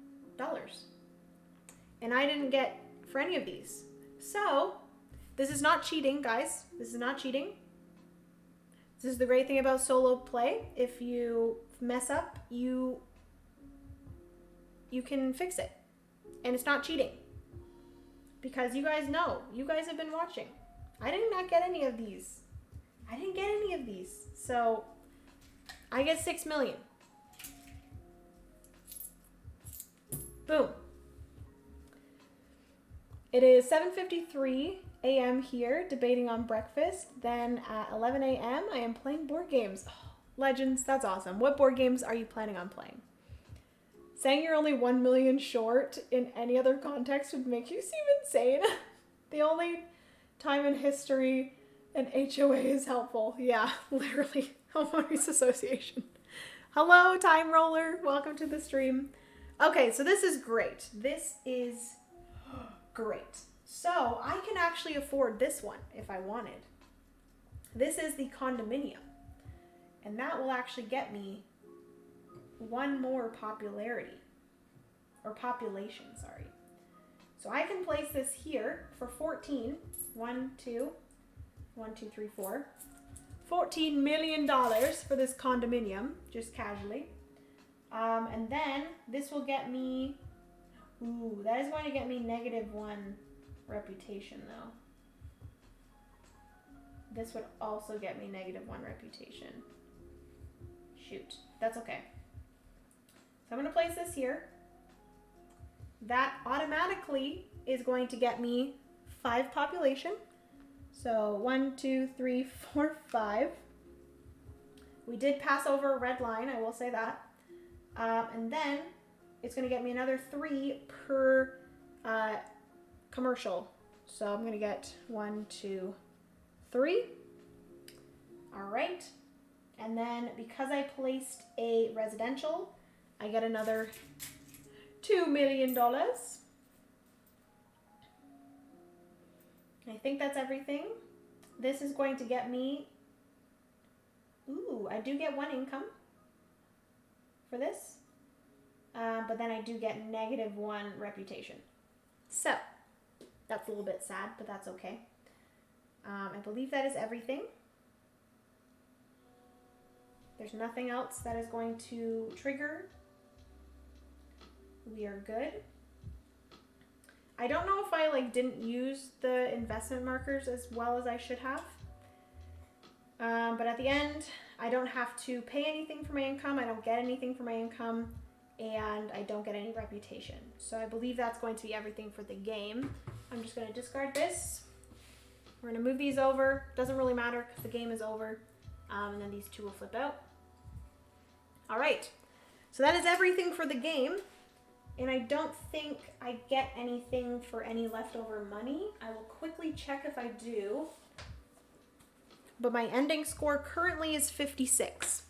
And I didn't get for any of these. So, this is not cheating, guys. This is not cheating. This is the great thing about solo play. If you mess up, you can fix it. And it's not cheating. Because you guys know. You guys have been watching. I did not get any of these. I didn't get any of these. So, I get 6 million. Boom. It is 7:53 a.m. here, debating on breakfast. Then at 11 a.m., I am playing board games. Oh, legends, that's awesome. What board games are you planning on playing? Saying you're only 1 million short in any other context would make you seem insane. The only time in history an HOA is helpful. Yeah, literally. Homeowners Association. Hello, Time Roller. Welcome to the stream. Okay, so this is great. This is great. So I can actually afford this one if I wanted. This is the condominium. And that will actually get me one more popularity. Or population, sorry. So I can place this here for 14. 14 million dollars for this condominium, just casually. And then this will get me, ooh, that is going to get me -1 reputation though. This would also get me -1 reputation. Shoot, that's okay. So I'm going to place this here. That automatically is going to get me 5 population. So 1, 2, 3, 4, 5. We did pass over a red line, I will say that. And then it's going to get me another 3 per commercial. So I'm going to get 1, 2, 3. All right. And then because I placed a residential, I get another $2 million. I think that's everything. This is going to get me, ooh, I do get 1 income for this. But then I do get -1 reputation. So, that's a little bit sad, but that's okay. I believe that is everything. There's nothing else that is going to trigger. We are good. I don't know if I didn't use the investment markers as well as I should have. But at the end, I don't have to pay anything for my income. I don't get anything for my income. And I don't get any reputation. So I believe that's going to be everything for the game. I'm just going to discard this. We're going to move these over. Doesn't really matter because the game is over. And then these 2 will flip out. All right. So that is everything for the game. And I don't think I get anything for any leftover money. I will quickly check if I do. But my ending score currently is 56.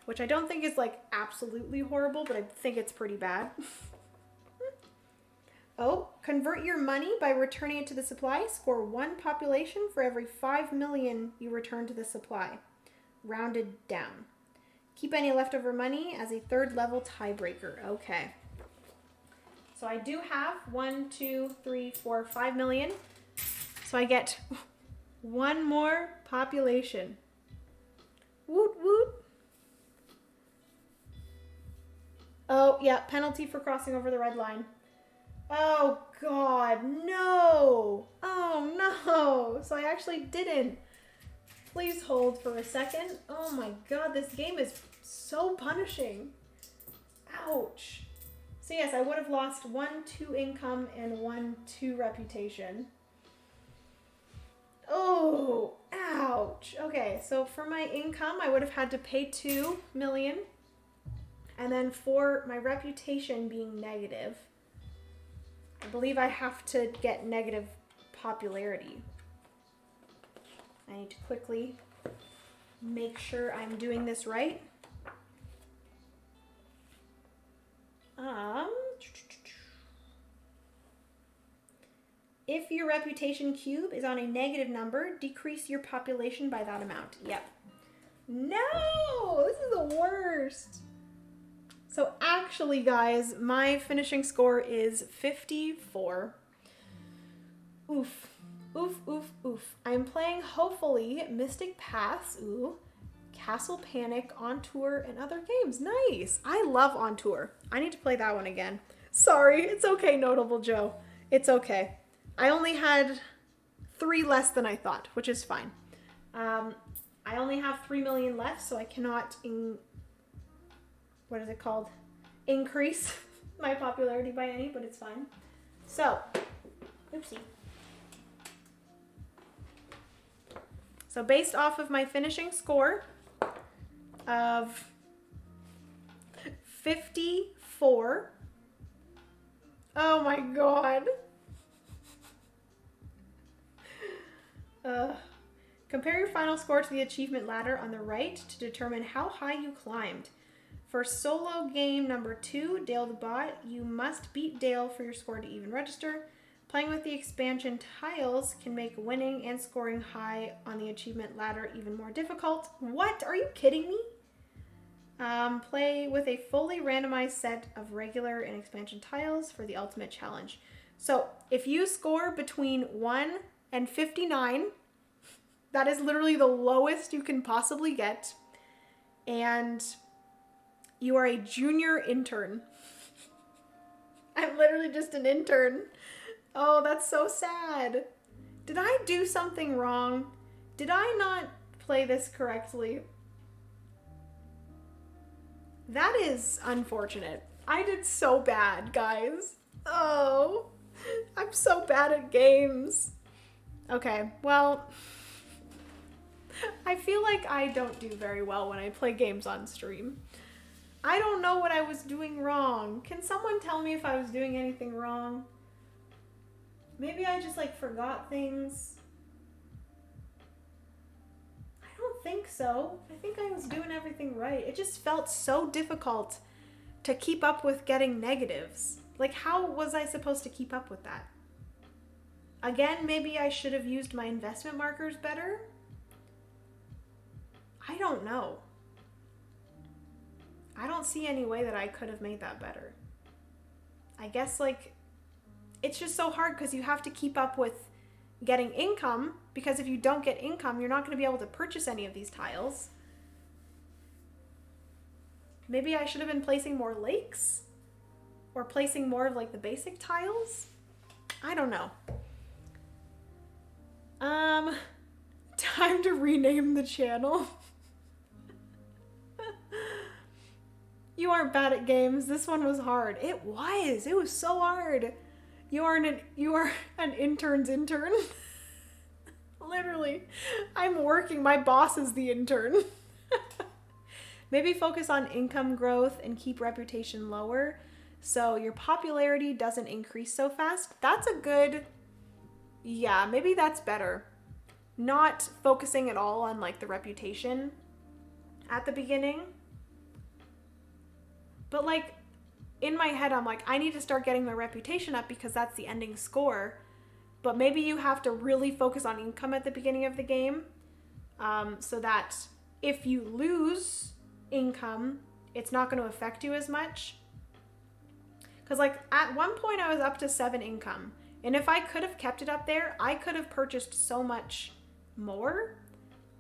Which I don't think is absolutely horrible, but I think it's pretty bad. Oh, convert your money by returning it to the supply. Score 1 population for every 5 million you return to the supply. Rounded down. Keep any leftover money as a 3rd level tiebreaker. Okay. So I do have 1, 2, 3, 4, 5 million. So I get 1 more population. Woot woot. Oh, Oh, yeah, penalty for crossing over the red line. Oh, God, no. Oh, no. So I actually didn't. Please hold for a second. Oh, my God, this game is so punishing. Ouch. So, yes, I would have lost 1-2 income and 1-2 reputation. Oh, ouch. Okay, so for my income, I would have had to pay 2 million. And then for my reputation being negative, I believe I have to get negative popularity. I need to quickly make sure I'm doing this right. If your reputation cube is on a negative number, decrease your population by that amount. Yep. No, this is the worst. So actually, guys, my finishing score is 54. Oof. Oof, oof, oof. I'm playing, hopefully, Mystic Paths, Castle Panic, On Tour, and other games. Nice. I love On Tour. I need to play that one again. Sorry, it's okay, Notable Joe. It's okay. I only had 3 less than I thought, which is fine. I only have 3 million left, so I cannot, increase my popularity by any, but it's fine. So, oopsie. So based off of my finishing score of 54, oh my God. Compare your final score to the achievement ladder on the right to determine how high you climbed. For solo game number 2, Dale the Bot, you must beat Dale for your score to even register. Playing with the expansion tiles can make winning and scoring high on the achievement ladder even more difficult. What? Are you kidding me? Play with a fully randomized set of regular and expansion tiles for the ultimate challenge. So if you score between 1 and 59, that is literally the lowest you can possibly get. And you are a junior intern. I'm literally just an intern. Oh, that's so sad. Did I do something wrong? Did I not play this correctly? That is unfortunate. I did so bad, guys. Oh, I'm so bad at games. Okay, well, I feel like I don't do very well when I play games on stream. I don't know what I was doing wrong. Can someone tell me if I was doing anything wrong? Maybe I just forgot things. I don't think so. I think I was doing everything right. It just felt so difficult to keep up with getting negatives. How was I supposed to keep up with that? Again, maybe I should have used my investment markers better. I don't know. I don't see any way that I could have made that better. I guess it's just so hard because you have to keep up with getting income, because if you don't get income, you're not going to be able to purchase any of these tiles. Maybe I should have been placing more lakes or placing more of the basic tiles. I don't know. Time to rename the channel. You aren't bad at games. This one was hard. It was so hard. You are an intern's intern. Literally. I'm working. My boss is the intern. Maybe focus on income growth and keep reputation lower so your popularity doesn't increase so fast. That's a good... Yeah, maybe that's better. Not focusing at all on the reputation at the beginning. But in my head, I'm I need to start getting my reputation up because that's the ending score. But maybe you have to really focus on income at the beginning of the game, so that if you lose income, it's not going to affect you as much. Because at one point I was up to 7 income. And if I could have kept it up there, I could have purchased so much more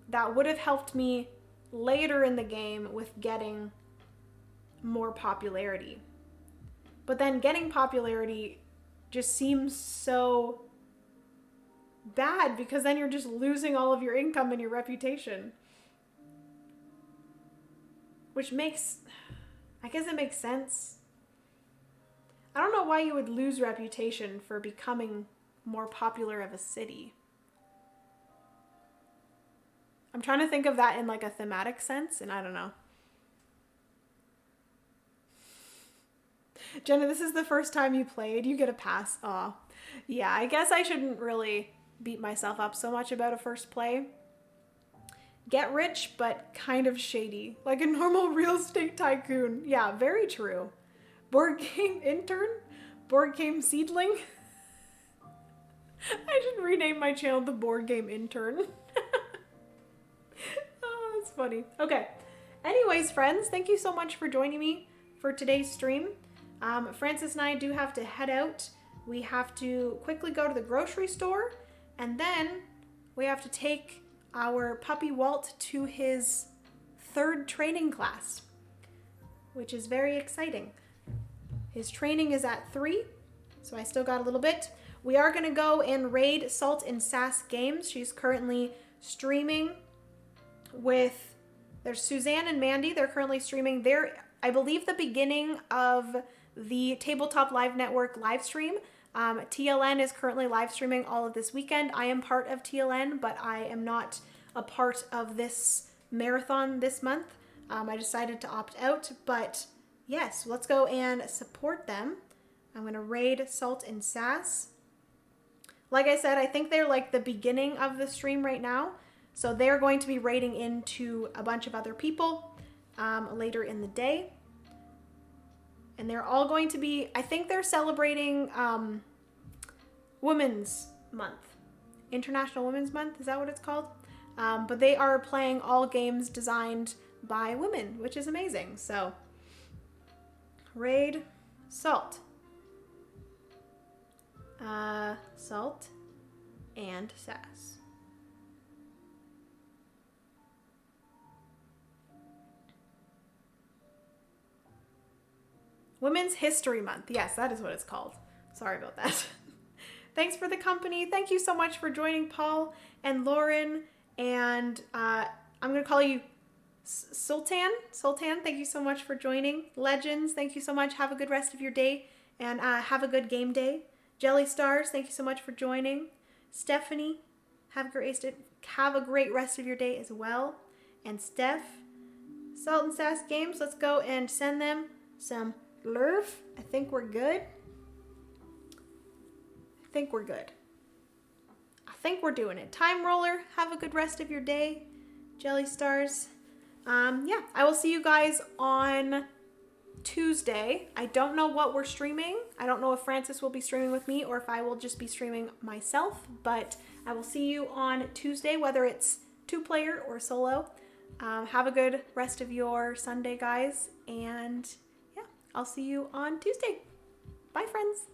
that would have helped me later in the game with getting more popularity. But then getting popularity just seems so bad because then you're just losing all of your income and your reputation. Which makes, I guess it makes sense. I don't know why you would lose reputation for becoming more popular of a city. I'm trying to think of that in like a thematic sense, and I don't know. Jenna, this is the first time you played. You get a pass. Aw. Yeah, I guess I shouldn't really beat myself up so much about a first play. Get rich, but kind of shady. Like a normal real estate tycoon. Yeah, very true. Board game intern? Board game seedling? I should rename my channel the Board Game Intern. Oh, that's funny. Okay. Anyways, friends, thank you so much for joining me for today's stream. Francis and I do have to head out. We have to quickly go to the grocery store, and then we have to take our puppy Walt to his 3rd training class, which is very exciting. His training is at 3, so I still got a little bit. We are going to go and raid Salt and Sass Games. She's currently streaming with, there's Suzanne and Mandy. They're currently streaming. They're, I believe, the beginning of the Tabletop Live Network live stream. TLN is currently live streaming all of this weekend. I am part of TLN, but I am not a part of this marathon this month. I decided to opt out, but yes, let's go and support them. I'm going to raid Salt and Sass. Like I said, I think they're like the beginning of the stream right now. So they're going to be raiding into a bunch of other people later in the day. And they're all going to be, I think they're celebrating Women's Month. International Women's Month, is that what it's called? But they are playing all games designed by women, which is amazing. So, raid Salt. Salt and Sass. Women's History Month. Yes, that is what it's called. Sorry about that. Thanks for the company. Thank you so much for joining, Paul and Lauren. And I'm going to call you Sultan. Sultan, thank you so much for joining. Legends, thank you so much. Have a good rest of your day. And have a good game day. Jelly Stars, thank you so much for joining. Stephanie, have a great rest of your day as well. And Steph, Salt and Sass Games, let's go and send them some love. I think we're good. I think we're doing it. Time Roller, have a good rest of your day. Jelly Stars. Yeah, I will see you guys on Tuesday. I don't know what we're streaming. I don't know if Francis will be streaming with me or if I will just be streaming myself, but I will see you on Tuesday, whether it's 2-player or solo. Have a good rest of your Sunday, guys, and yeah, I'll see you on Tuesday. Bye, friends.